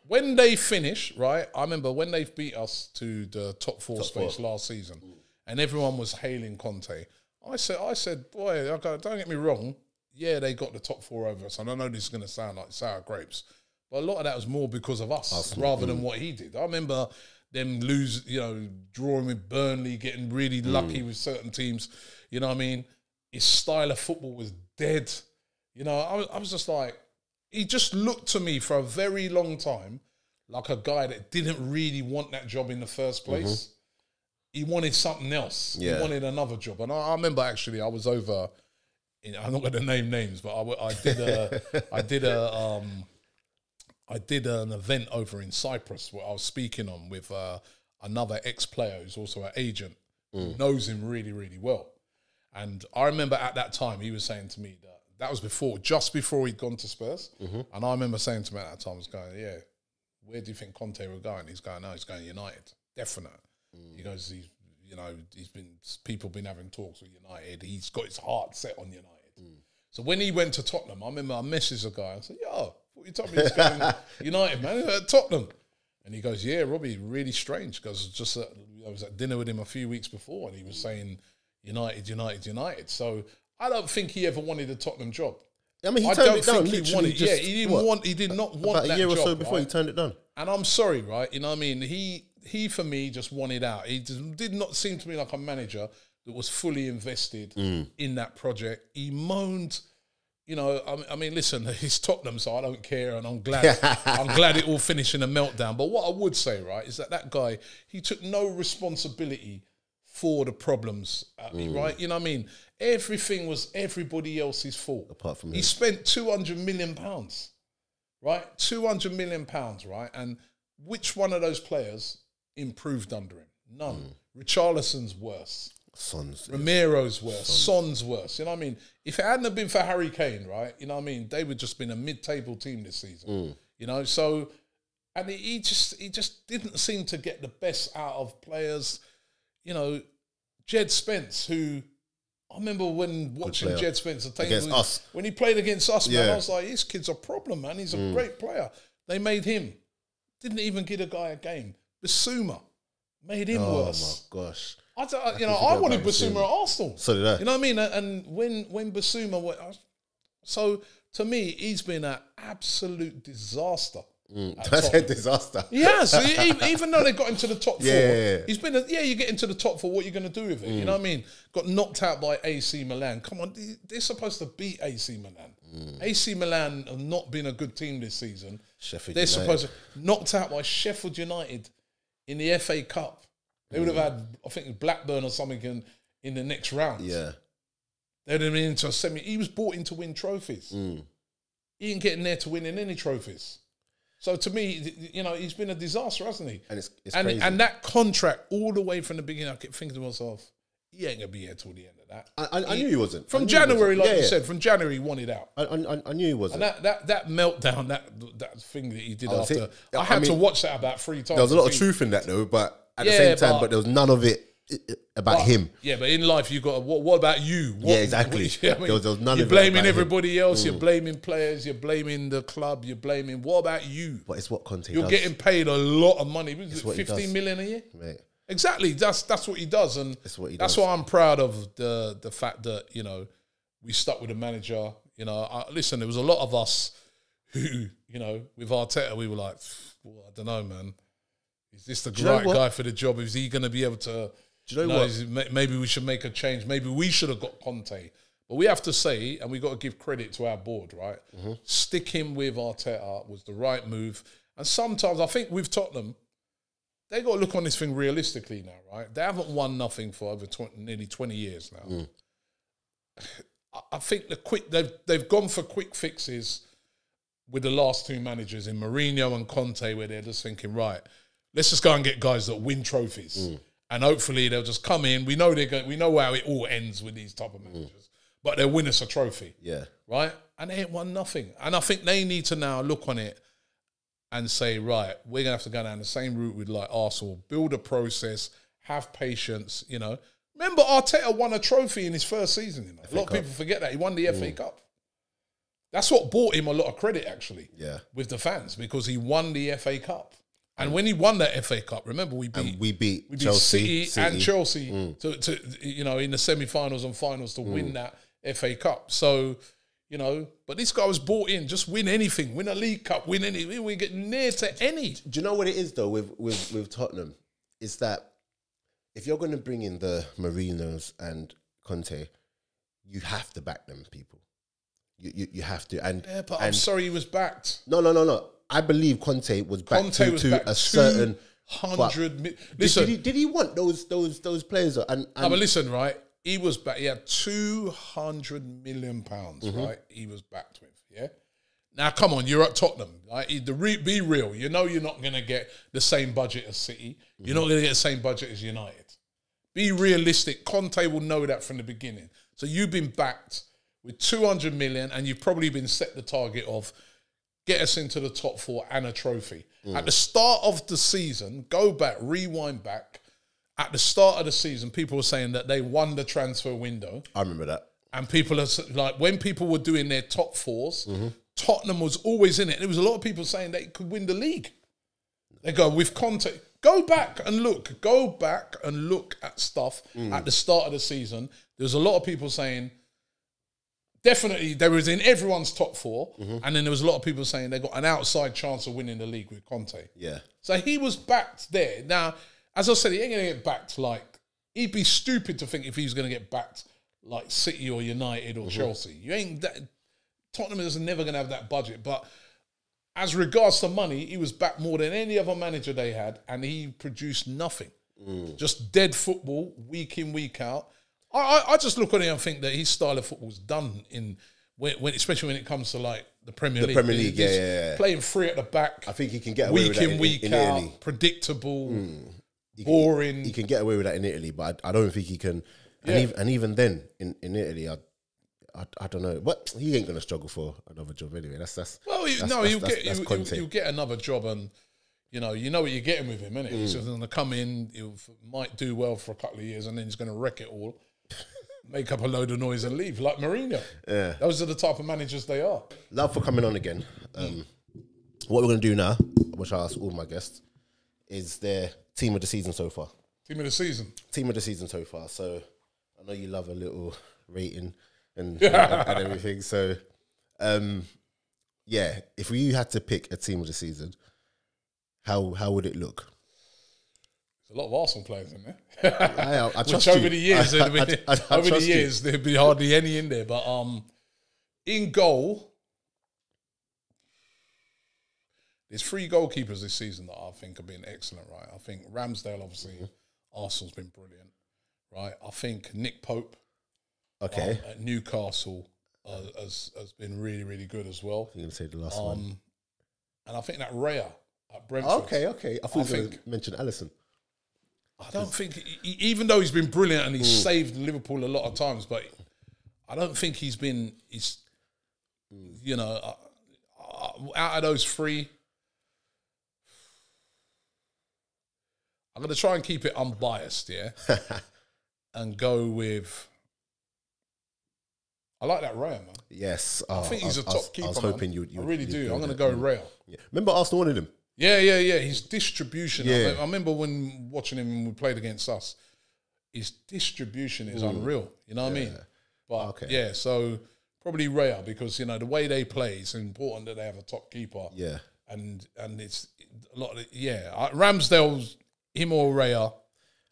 When they finish, right, I remember when they beat us to the top four space last season, and everyone was hailing Conte. I said, boy, don't get me wrong. Yeah, they got the top four over us, and I know this is going to sound like sour grapes, but a lot of that was more because of us rather than what he did. I remember them drawing with Burnley, getting really lucky with certain teams. You know what I mean? His style of football was dead. You know, I was just like, he just looked to me for a very long time like a guy that didn't really want that job in the first place. He wanted something else. Yeah. He wanted another job. And I remember actually I was over, I'm not going to name names, but I did an event over in Cyprus where I was speaking on with another ex-player who's also an agent who knows him really, really well. And I remember at that time he was saying to me that was just before he'd gone to Spurs. And I remember saying to him at that time, I was going, yeah, where do you think Conte were going? He's going, no, he's going United. Definite. He goes, people been having talks with United. He's got his heart set on United. So when he went to Tottenham, I remember I messaged the guy. I said, yo, what you told me he's going United, man, at Tottenham. And he goes, yeah, Robbie, really strange. Because I was at dinner with him a few weeks before and he was saying United. So I don't think he ever wanted a Tottenham job. I mean, he turned it down. He did not want about that a year job, or so before right? he turned it down. And I'm sorry, right? You know what I mean? He for me just wanted out. He did not seem to me like a manager that was fully invested in that project. He moaned. You know, I mean, listen, he's Tottenham, so I don't care, and I'm glad. I'm glad it all finished in a meltdown. But what I would say, right, is that guy, he took no responsibility for the problems, right? You know what I mean? Everything was everybody else's fault. Apart from he him. spent £200 million, right? £200 million, right? And which one of those players improved under him? None. Richarlison's worse. Son's Ramiro's worse. Son's worse. You know what I mean? If it hadn't have been for Harry Kane, right? You know what I mean? They would just been a mid-table team this season. You know, so and he just didn't seem to get the best out of players. You know, Jed Spence, who I remember when watching Jed Spence against us when he played against us, man, I was like, this kid's a problem, man. He's a great player. They made him. Didn't even give a guy a game. Bissouma made him worse. Oh my gosh. I wanted Bissouma at Arsenal. So did I. You know what I mean? And when Bissouma went, so to me, he's been an absolute disaster. That's a disaster. Yeah, so even though they got into the top four, he's been you get into the top four, what are you going to do with it? You know what I mean? Got knocked out by AC Milan. Come on, they're supposed to beat AC Milan. AC Milan have not been a good team this season. They're supposed to knocked out by Sheffield United in the FA Cup. They would have had, I think, Blackburn or something in the next round. Yeah. They'd have been into a semi. He was brought in to win trophies. He ain't getting there to winning any trophies. So to me, you know, he's been a disaster, hasn't he? And it's crazy. And that contract, all the way from the beginning, I kept thinking to myself, he ain't going to be here till the end of that. I knew he wasn't. From January, like you said, from January, he wanted out. I knew he wasn't. And that meltdown, that thing that he did after, I had to watch that about 3 times. There was a lot of truth in that, though, but at the same time, but there was none of it about him. Yeah, but in life, you got what about you? Exactly. I mean, there was none you're of blaming everybody else. You're blaming players. You're blaming the club. You're blaming. What about you? But it's what Conte does. You're getting paid a lot of money. 15 million a year, mate. Exactly. That's what he does, and that's why I'm proud of the fact that, you know, we stuck with the manager. You know, listen, there was a lot of us who, you know, with Arteta, we were like, well, I don't know, man. Is this the right guy for the job? Is he going to be able to? Do you know what? Maybe we should make a change. Maybe we should have got Conte. But we have to say, and we got to give credit to our board, right? Sticking with Arteta was the right move. And sometimes I think with Tottenham, they got to look on this thing realistically now, right? They haven't won nothing for over nearly 20 years now. I think they've gone for quick fixes with the last 2 managers in Mourinho and Conte, where they're just thinking, right, let's just go and get guys that win trophies. And hopefully they'll just come in. We know we know how it all ends with these type of managers. But they'll win us a trophy. Yeah. Right? And they ain't won nothing. And I think they need to now look on it and say, right, we're going to have to go down the same route with like Arsenal. Build a process, have patience, you know. Remember, Arteta won a trophy in his first season. You know? A lot of people forget that. He won the FA Cup. That's what bought him a lot of credit, actually, with the fans, because he won the FA Cup. And when he won that FA Cup, remember we beat Chelsea, City and Chelsea to you know, in the semi-finals and finals to win that FA Cup. So, you know, but this guy was bought in, just win anything, win a League Cup, win anything. We get near to any. Do you know what it is though with Tottenham? It's that if you're going to bring in the Mourinhos and Conte, you have to back them, people. You have to. And but I'm sorry, he was backed. No. I believe Conte was back to a certain 100. Listen, did he want those players? And but listen, right? He was back. He had £200 million, right? He was backed with. Yeah. Now, come on, you're at Tottenham, right? Be real. You know you're not going to get the same budget as City. You're not going to get the same budget as United. Be realistic. Conte will know that from the beginning. So you've been backed with 200 million, and you've probably been set the target of get us into the top 4 and a trophy. At the start of the season, go back, rewind back. At the start of the season, people were saying that they won the transfer window. I remember that. And people are like, when people were doing their top 4s, Tottenham was always in it. There was a lot of people saying they could win the league. They go, with Conte, go back and look. Go back and look at stuff at the start of the season. There's a lot of people saying, definitely, they was in everyone's top 4, and then there was a lot of people saying they got an outside chance of winning the league with Conte. Yeah. So he was backed there. Now, as I said, he ain't going to get backed like... He'd be stupid to think if he was going to get backed like City or United or Chelsea. You ain't that... Tottenham is never going to have that budget. But as regards to money, he was backed more than any other manager they had, and he produced nothing. Just dead football, week in, week out. I just look at it and think that his style of football is done in when especially when it comes to like the Premier League. The Premier League, yeah. Playing free at the back. I think he can get away with that in week out, Italy. predictable, boring. He can get away with that in Italy, but I don't think he can. And even then, in Italy, I don't know. But he ain't going to struggle for another job anyway. He'll get another job, and you know what you're getting with him, innit? He's just going to come in, he might do well for a couple of years, and then he's going to wreck it all, make up a load of noise and leave, like Mourinho. Yeah. Those are the type of managers they are. Love for coming on again. What we're going to do now, which I ask all my guests, is their team of the season so far. Team of the season? Team of the season so far. So I know you love a little rating and everything. So, if you had to pick a team of the season, how would it look? There's a lot of Arsenal players in there. I trust Which you. over the years, there'd be hardly any in there. But in goal, there's 3 goalkeepers this season that I think have been excellent, right? I think Ramsdale, obviously, Arsenal's been brilliant, right? I think Nick Pope at Newcastle has been really, really good as well. You're going to say the last one. And I think that Raya at Brentford. Okay. I thought you were going to mention Alisson. I don't think, even though he's been brilliant and he's saved Liverpool a lot of times, but I don't think out of those 3, I'm going to try and keep it unbiased, and go with, I like that Raya, man. Yes. I think he's a top keeper, I was hoping you I really do. I'm going to go with Raya. Yeah. Remember Arsenal wanted him? Yeah. His distribution. I remember when watching him when we played against us, his distribution is unreal. You know what I mean? But so probably Raya, because the way they play, it's important that they have a top keeper. Yeah. And it's a lot of Ramsdale's him or Raya,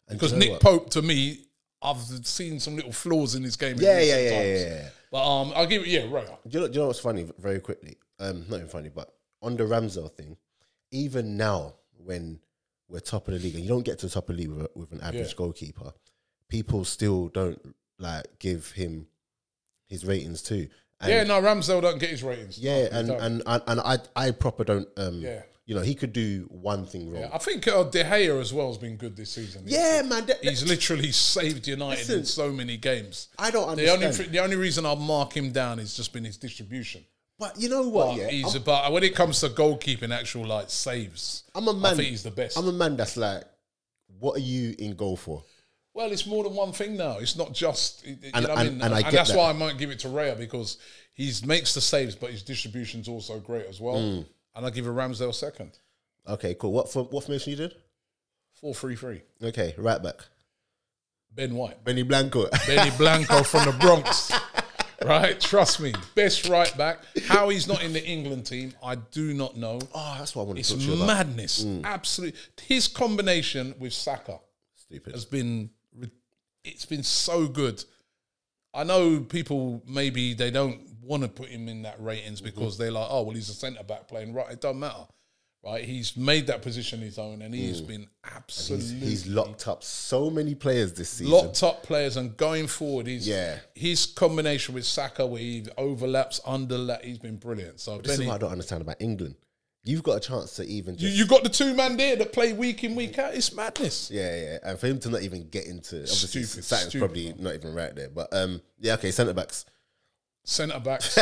because Nick Pope, to me, I've seen some little flaws in his game. Yeah. But I'll give it, Raya. Do you know what's funny? Very quickly, not even funny, but on the Ramsdale thing, even now when we're top of the league, and you don't get to the top of the league with an average goalkeeper, people still don't give him his ratings too. And Ramsdale don't get his ratings. Yeah, and I proper don't. He could do one thing wrong. Yeah, I think De Gea as well has been good this season. He's literally saved United in so many games. I don't understand. The only reason I'll mark him down has just been his distribution. But you know what? But when it comes to goalkeeping, actual saves, I think he's the best. I'm a man that's like, what are you in goal for? Well, it's more than one thing now. It's not just, and that's why I might give it to Raya, because he makes the saves, but his distribution's also great as well. And I'll give it Ramsdale second. Okay, cool. What formation you did? 4-3-3. Okay, right back. Ben White. Benny Blanco. Benny Blanco from the Bronx. Right? Trust me. Best right back. How he's not in the England team, I do not know. Oh, that's what I want to talk to you about. It's madness. Absolutely. His combination with Saka has been so good. I know people, maybe they don't want to put him in that ratings because they're like, oh, well, he's a centre-back playing right. It doesn't matter, right? He's made that position his own, and he's been absolutely... He's locked up so many players this season. Locked up players, and going forward, his combination with Saka, where he overlaps, underlaps, he's been brilliant. So this is what I don't understand about England. You've got a chance to even just... You got the 2 man there that play week in, week out. It's madness. Yeah. And for him to not even get into... Obviously, Saturn's probably not even right there. But, okay, centre-backs. Centre-backs.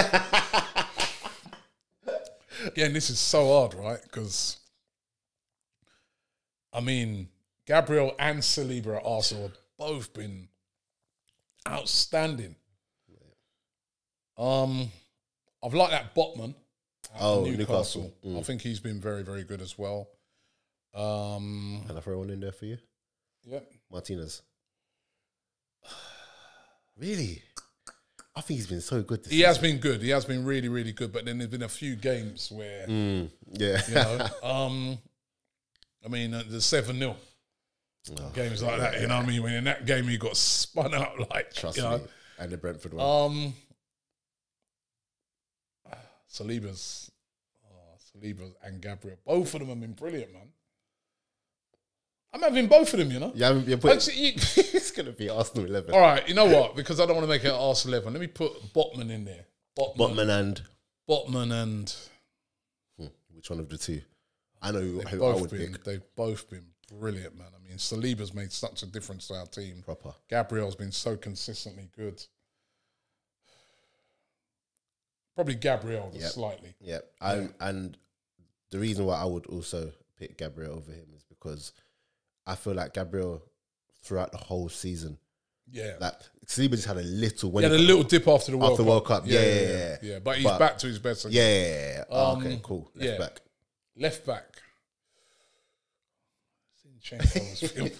Again, this is so hard, right? Because, Gabriel and Saliba at Arsenal have both been outstanding. I've liked that Botman. Newcastle. I think he's been very, very good as well. Can I throw one in there for you? Yeah. Martinez. Really? I think he's been so good this season. He has been good. He has been really, really good. But then there's been a few games where, the 7-0. Games like that, you know what I mean? When in that game he got spun out Trust me. And the Brentford one. Saliba's and Gabriel, both of them have been brilliant, man. I'm having both of them, you know. It's going to be Arsenal 11. All right, you know what? Because I don't want to make it Arsenal 11. Let me put Botman in there. Botman and Botman and Which one of the two? I know who I would pick. They've both been brilliant, man. I mean, Saliba's made such a difference to our team. Proper. Gabriel's been so consistently good. Probably Gabriel slightly. Yeah. And the reason why I would also pick Gabriel over him is because I feel like Gabriel throughout the whole season. Yeah. Like Saliba just had a little He had a little dip after the World Cup. Yeah. But he's back to his best. Yeah. Okay, cool. Left back. Left back. Zinchenko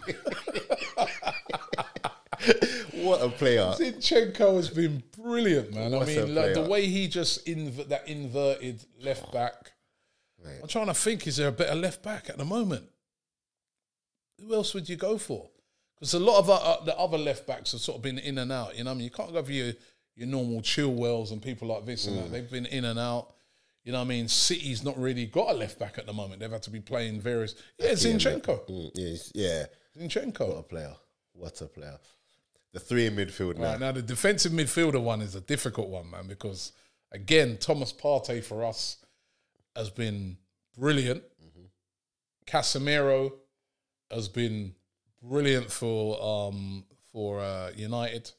What a player. Zinchenko has been brilliant, man. What I mean, like the way he just that inverted left back. Mate. I'm trying to think, is there a better left back at the moment? Who else would you go for? Because a lot of the other left backs have sort of been in and out. You know what I mean? You can't go for your normal Chilwells and people like this and that. They've been in and out. You know what I mean? City's not really got a left back at the moment. They've had to be playing various... Yeah, Zinchenko. Yeah. Zinchenko. What a player. What a player. The three in midfield now. Right, now, the defensive midfielder one is a difficult one, man, because, again, Thomas Partey for us has been brilliant. Casemiro has been brilliant for United.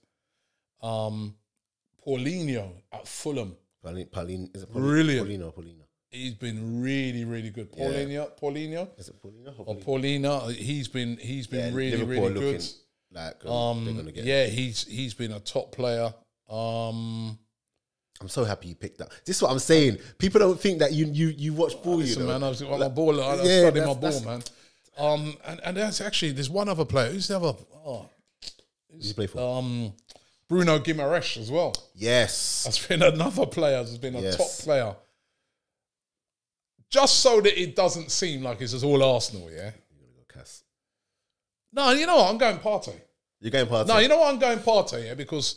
Paulinho at Fulham. Brilliant. Paulino. He's been really, really good. Paulinho. Is it Paulino? Or Paulino. He's been really, Liverpool really good. Like they're gonna get he's been a top player. I'm so happy you picked that. This is what I'm saying. People don't think that you watch ball. Listen, you know, man, I was my ball. I studied my ball, man. And that's actually there's one other player. Who's the other? Who's he play for? Bruno Guimaraes as well. Yes, that's been another player. Has been a top player. Just so that it doesn't seem like it's just all Arsenal, yeah. You're gonna go Cass. No, you know what? I'm going Partey. You're going Partey. No, you know what? I'm going Partey, yeah, because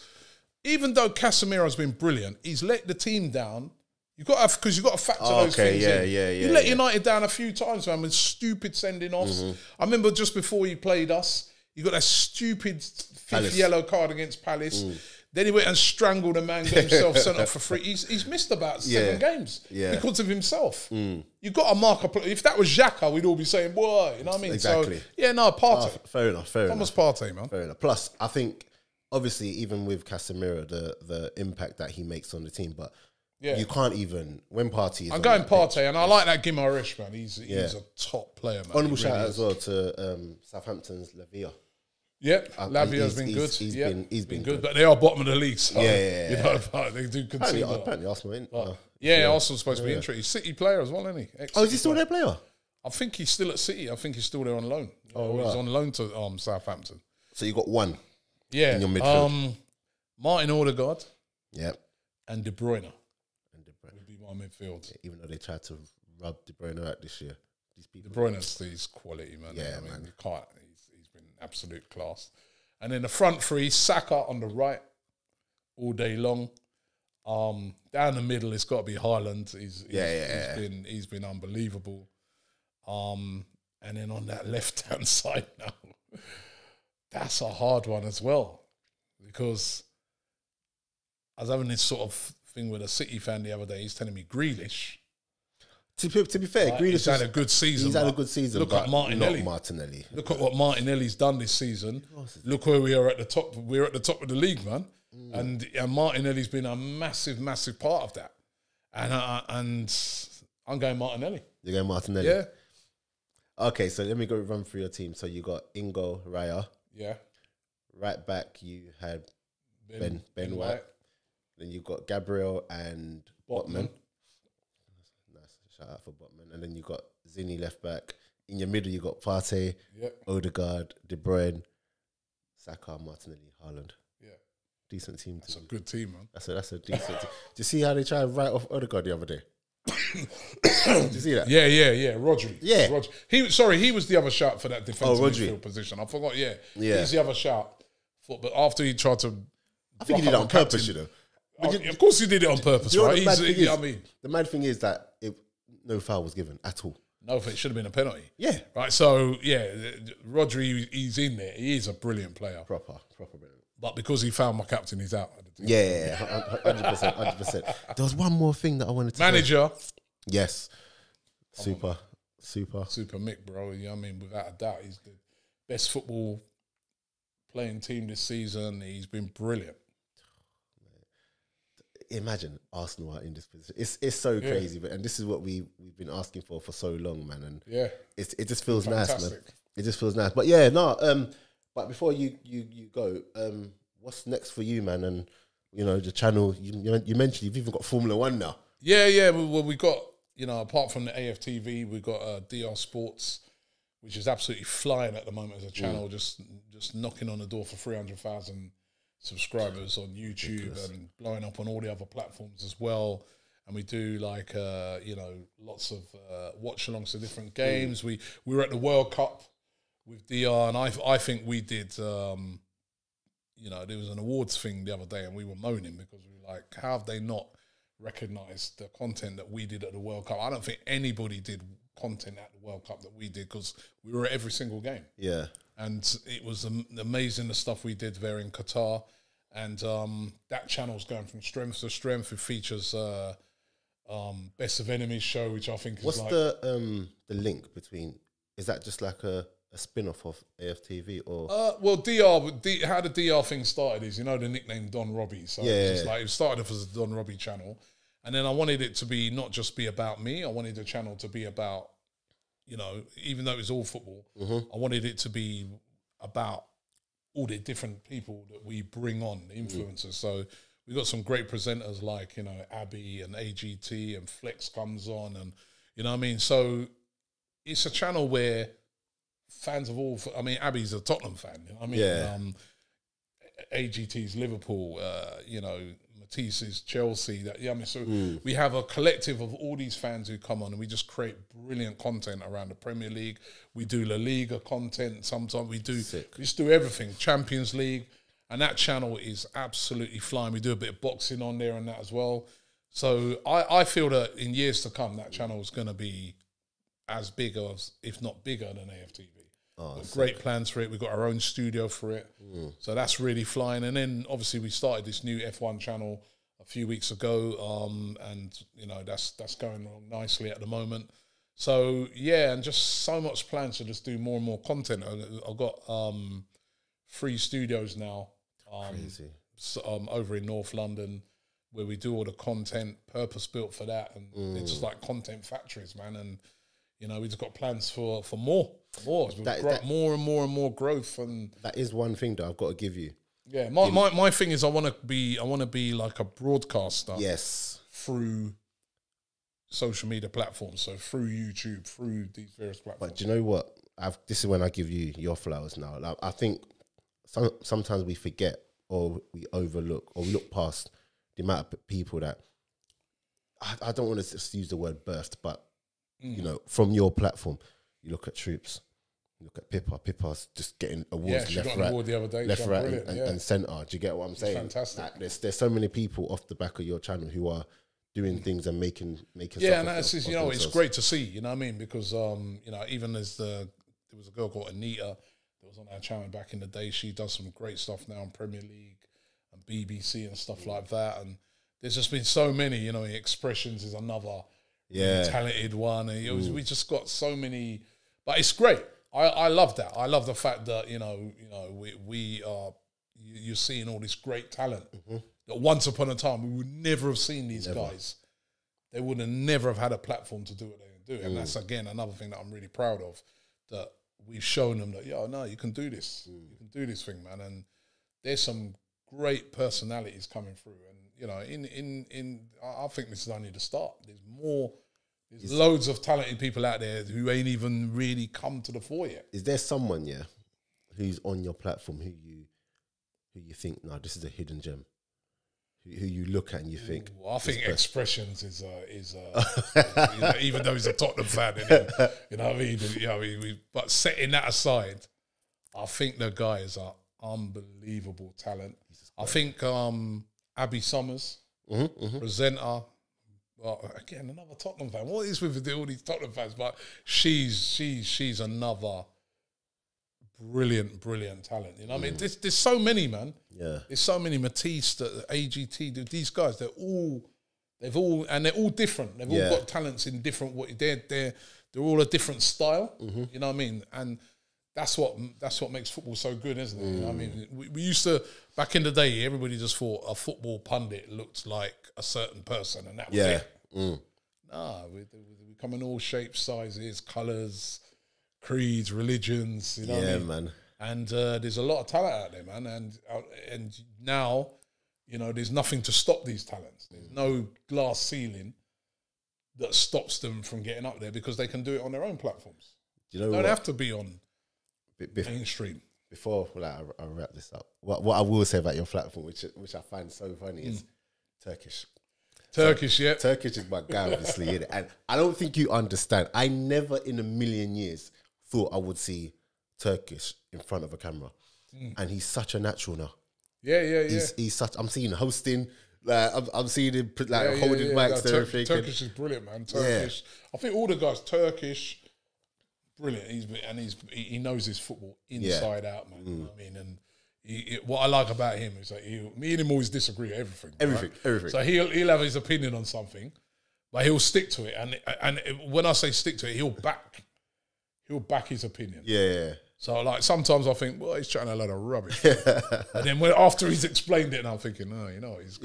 even though Casemiro's been brilliant, he's let the team down. You got to factor those things in. You let United down a few times, man, with stupid sending offs. I remember just before he played us, you got that stupid fifth yellow card against Palace. Then he went and strangled a man, got himself sent off for free. He's missed about 7 games because of himself. You've got to mark up. If that was Xhaka, we'd all be saying, "Boy," you know what I mean? Exactly. So Partey. Fair enough. Thomas Partey, man. Fair enough. Plus, I think obviously even with Casemiro, the impact that he makes on the team, but you can't even when Partey. I'm going Partey, and I like that Guimaraes, man. He's a top player, man. Honourable shout out as well to Southampton's Lavia. Yep, Lavia's been good. He's been good, but they are bottom of the league. So, you know, they do concede. Apparently Arsenal in. Arsenal's supposed to be interested. He's City player as well, isn't he? Is he still their player? I think he's still at City. I think he's still there on loan. He's on loan to Southampton. So you got one. Yeah. In your midfield. Martin Odegaard. Yep. And De Bruyne. Would be my midfield. Yeah, even though they tried to rub De Bruyne out this year, these people. De Bruyne's quality, man. Yeah, I mean, man. You can't. He's been absolute class. And then the front three, Saka on the right, all day long. Down the middle, it's got to be Haaland. He's been unbelievable. And then on that left-hand side now, that's a hard one as well. Because I was having this sort of thing with a City fan the other day. He's telling me Grealish. To be fair, Grealish had a good season. He's had a good season. Look at Martinelli. Not Martinelli. Look at what Martinelli's done this season. Look where we are at the top. We're at the top of the league, man. And Martinelli's been a massive, massive part of that. And I'm going Martinelli. You're going Martinelli? Yeah. Okay, so let me go run through your team. So you got Ingo, Raya. Yeah. Right back, you had Ben White. Then you got Gabriel and Botman. Nice shout out for Botman. And then you got Zinni left back. In your middle, you got Partey, Odegaard, De Bruyne, Saka, Martinelli, Haaland. Yeah. Decent team. That's a good team, man. That's a decent team. Do you see how they tried to write off Odegaard the other day? Did you see that? Yeah. Rodri. Yeah. Rodri. He was the other shout for that defensive midfield position. I forgot, Yeah. He's the other shout. But after he tried to... I think he did it on purpose, you know. Of course he did it on purpose, right? The mad thing is that no foul was given at all. No, it should have been a penalty. Yeah. Right, so, Rodri, he's in there. He is a brilliant player. Proper. But because he found my captain, he's out. Yeah, 100%, 100%. There was one more thing that I wanted to Manager. Yes. Super Mick, bro. You know what I mean? Without a doubt, he's the best football playing team this season. He's been brilliant. Imagine Arsenal are in this position. It's so crazy, but and this is what we've been asking for so long, man. And it just feels nice, man. It just feels nice. But yeah, no. But before you go, what's next for you, man? And you know the channel. You mentioned you've even got Formula One now. Yeah. Well, we got apart from the AFTV, we got DR Sports, which is absolutely flying at the moment as a channel, just knocking on the door for 300,000 subscribers on YouTube and blowing up on all the other platforms as well. And we do like lots of watch-alongs to different games. We were at the World Cup with DR, and I think we did. There was an awards thing the other day, and we were moaning because we were like, how have they not recognised the content that we did at the World Cup? I don't think anybody did content at the World Cup that we did, because we were at every single game. Yeah. And it was amazing the stuff we did there in Qatar. And that channel's going from strength to strength. It features Best of Enemies show, which I think is What's the link between, is that just like a spin-off of AFTV or? Well, how the DR thing started is, the nickname Don Robbie. So it started off as a Don Robbie channel. And then I wanted it to be not just be about me. I wanted the channel to be about, even though it was all football, I wanted it to be about all the different people that we bring on, the influencers. So we got some great presenters like, Abby and AGT, and Flex comes on, and you know what I mean? So it's a channel where fans of all, Abby's a Tottenham fan, you know what I mean? Yeah. AGT's Liverpool, Matisse is Chelsea. We have a collective of all these fans who come on, and we just create brilliant content around the Premier League. We do La Liga content. Sometimes we just do everything. Champions League, and that channel is absolutely flying. We do a bit of boxing on there and that as well. So I feel that in years to come, that channel is going to be as big as, if not bigger than AFTV. Great plans for it. We've got our own studio for it. So that's really flying. And then obviously we started this new F1 channel a few weeks ago, and that's going along nicely at the moment. So yeah, and just so much plans to just do more and more content. I've got 3 studios now over in North London, where we do all the content purpose built for that, and it's just like content factories, man. And we just got plans for more. We've got more and more growth, and that is one thing that I've got to give you. Yeah, my thing is I want to be like a broadcaster. Yes, through social media platforms, so through YouTube, through these various platforms. But do you know what? This is when I give you your flowers now. Like, I think sometimes we forget, or we overlook, or we look past the amount of people that I don't want to just use the word birthed, but from your platform, you look at Troops, you look at Pippa. Pippa's just getting awards left, right, award the other day, left, right, and centre. Do you get what I'm saying? Fantastic. Like, there's so many people off the back of your channel who are doing things and making. Yeah, and that's just, it's great to see. You know what I mean? Because even as there was a girl called Anita that was on our channel back in the day. She does some great stuff now in Premier League and BBC and stuff like that. And there's just been so many. Expressions is another. Talented one, and we just got so many, but it's great. I love that. I love the fact that we are. You're seeing all this great talent that once upon a time we would never have seen these guys. They would have never have had a platform to do what they do, and that's again another thing that I'm really proud of. That we've shown them that you can do this. You can do this thing, man. And there's some great personalities coming through, and I think this is only the start. There's more. There's loads of talented people out there who ain't even really come to the fore yet. Is there someone, who's on your platform who you think, no, this is a hidden gem? Who you look at and you think? I think Expressions is even though he's a Tottenham fan, you know what I mean? But setting that aside, I think the guy is an unbelievable talent. I think Abby Summers, presenter. Well, again, another Tottenham fan. What is with all these Tottenham fans? But she's another brilliant talent. You know what I mean? There's so many, man. Yeah. There's so many. Matisse, AGT, these guys, they're all different. They've all got talents in different ways. They're all a different style. You know what I mean? And that's what makes football so good, isn't it? You know what I mean? We used to, back in the day, everybody just thought a football pundit looked like a certain person, and that was it. Nah, we're coming all shapes, sizes, colours, creeds, religions. You know what I mean? Man. And there's a lot of talent out there, man. And now, you know, there's nothing to stop these talents. There's no glass ceiling that stops them from getting up there because they can do it on their own platforms. You know, don't have to be on mainstream. Before I wrap this up, what I will say about your platform, which I find so funny, is Turkish. Turkish, yeah. Turkish is my guy, obviously, innit? And I don't think you understand. I never in a million years thought I would see Turkish in front of a camera, and he's such a natural now. Yeah. He's such. I'm seeing him hosting. Like I'm seeing him holding mics and everything. Turkish is brilliant, man. Turkish. I think all the guys Turkish, brilliant. He knows his football inside out, man. You know what I mean? And what I like about him is that me and him always disagree everything. Everything. So he'll have his opinion on something, but he'll stick to it. And when I say stick to it, he'll back his opinion. Yeah. So like sometimes I think, well, he's trying a lot of rubbish. And then after he's explained it, and I'm thinking, oh, you know, he's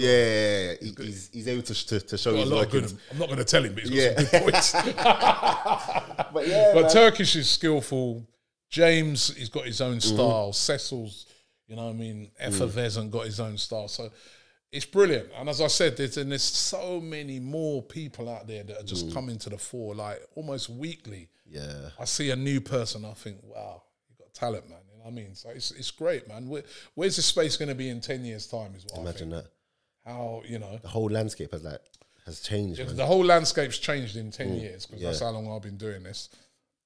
he's able to show his a lot of good. I'm not going to tell him, but he's got some good points. but Turkish is skillful. James, he's got his own style. Cecil's, you know what I mean? AFTV hasn't got his own style. So it's brilliant. And as I said, there's so many more people out there that are just coming to the fore, like almost weekly. Yeah. I see a new person, I think, wow, you've got talent, man. You know what I mean? So it's great, man. Where's this space going to be in 10 years' time is what Imagine I think. That. How, you know. The whole landscape has changed. The whole landscape's changed in 10 years because that's how long I've been doing this.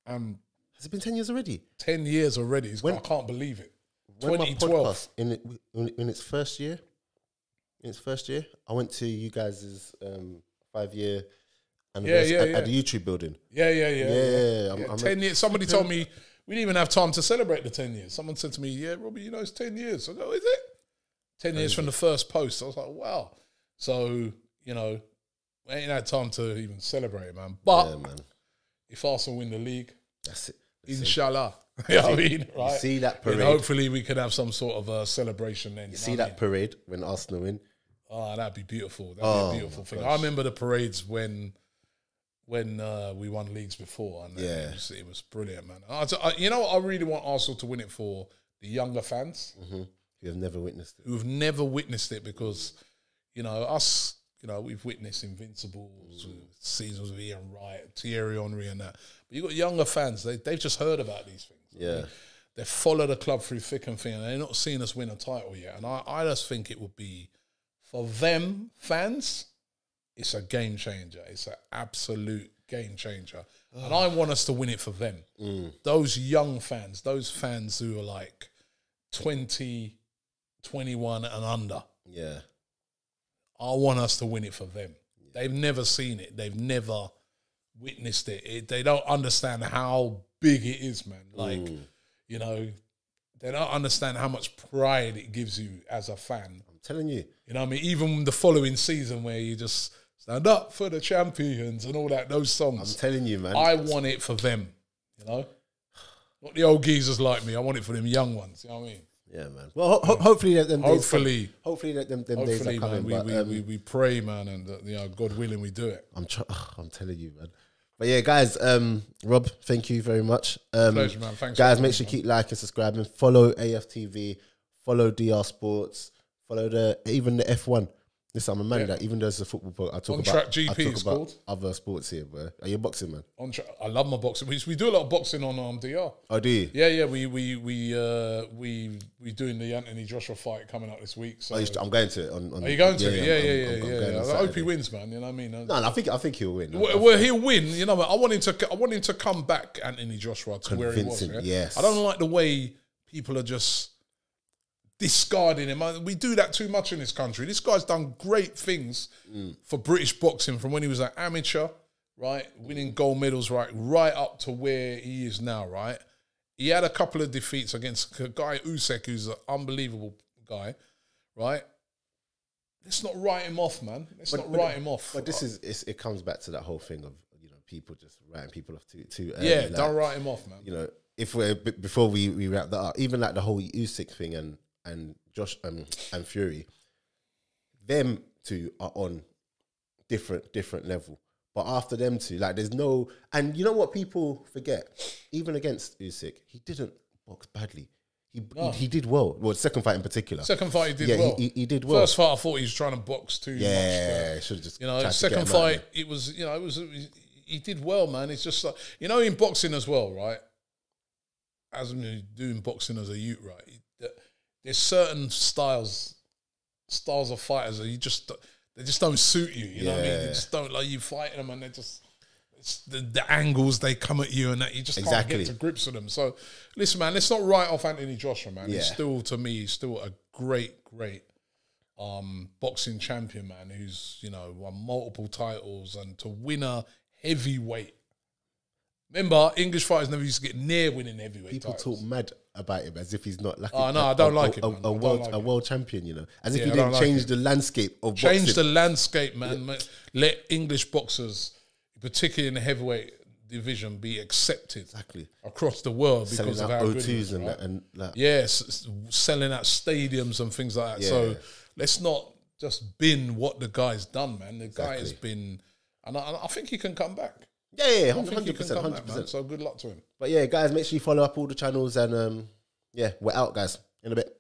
Has it been 10 years already? 10 years already. I can't believe it. When 2012. In its first year, I went to you guys' 5-year anniversary at the YouTube building. Yeah. 10 years. Somebody told me we didn't even have time to celebrate the 10 years. Someone said to me, yeah, Robbie, you know, it's 10 years. I go, is it? 10 years from the first post. I was like, wow. So, you know, I ain't had time to even celebrate it, man. But if Arsenal win the league, that's it. Inshallah. You know what I mean? Right? You see that parade. And hopefully we could have some sort of a celebration then. You see that parade when Arsenal win? Oh, that'd be beautiful. That'd be a beautiful thing. Gosh. I remember the parades when we won leagues before, and it was brilliant, man. You know what I really want Arsenal to win it for? The younger fans who have never witnessed it. Who've never witnessed it because, you know, us, you know, we've witnessed Invincibles, seasons of Ian Wright, Thierry Henry, and that. But you got younger fans; they've just heard about these things. Yeah, they follow the club through thick and thin, and they're not seeing us win a title yet. And I just think it would be, for them fans, it's a game changer. It's an absolute game changer. And I want us to win it for them. Those young fans, those fans who are like 20, 21 and under. Yeah. I want us to win it for them. Yeah. They've never seen it. They've never witnessed it. They don't understand how big it is, man. Like, you know, they don't understand how much pride it gives you as a fan. I'm telling you. You know what I mean? Even the following season where you just stand up for the champions and all that, those songs. I'm telling you, man. I want it for them, you know? Not the old geezers like me. I want it for them young ones, you know what I mean? Yeah, man. Well, hopefully that them hopefully that them days are coming. Man, we pray, man, and you know, God willing, we do it. I'm telling you, man. But yeah, guys, Rob, thank you very much. Pleasure, man. Thanks, guys. Make sure you keep liking, subscribing, follow AFTV, follow DR Sports, follow even the F1. Listen, I'm a man that even though it's a football podcast, I talk On Track GP it's called other sports here, bro. Are you a boxing man? I love my boxing. We do a lot of boxing on DR. Oh, do you? Yeah. We doing the Anthony Joshua fight coming up this week. So I'm going to it. Are you going to it? Yeah. I hope he wins, man. You know what I mean? No, I think he'll win. Well, he'll win. You know, I want him to come back, Anthony Joshua, to where he was. Yes. I don't like the way people are just discarding him. We do that too much in this country. This guy's done great things for British boxing from when he was an amateur, right, winning gold medals, right up to where he is now, right. he had a couple of defeats against a guy, Usyk, who's an unbelievable guy, right? Let's not write him off, man. Let's not write him off. But it comes back to that whole thing of, you know, people just writing people off too early. Yeah, like, don't write him off, man. You know, if we're before we wrap that up, even like the whole Usyk thing and Josh and Fury, them two are on different level. But after them two, like there's no, and you know what people forget, even against Usyk, he didn't box badly. He did well. Well, second fight in particular. Second fight he did well. He did well. First fight I thought he was trying to box too much. Yeah, should have just, you know, second fight it was, you know, he did well, man. It's just like, you know, in boxing as well, right? As I'm doing boxing as a youth, right? There's certain styles of fighters that they just don't suit you. You know what I mean? They just don't, like, you fighting them and they just, it's the angles they come at you and that you just can't get to grips with them. So listen, man, let's not write off Anthony Joshua, man. He's still, to me, he's still a great boxing champion, man, who's, you know, won multiple titles, and to win a heavyweight. Remember, English fighters never used to get near winning heavyweight People titles. talk mad about him as if he's not like I don't like him, a world champion, you know, as if he don't didn't change the landscape of boxing. Change the landscape, man. Let English boxers, particularly in the heavyweight division, be accepted across the world because of how good he is, right? and that. Yes, selling out stadiums and things like that. So let's not just bin what the guy's done, man. The guy has been, and I think he can come back. Yeah, 100%. So good luck to him. But yeah, guys, make sure you follow up all the channels, and we're out, guys, in a bit.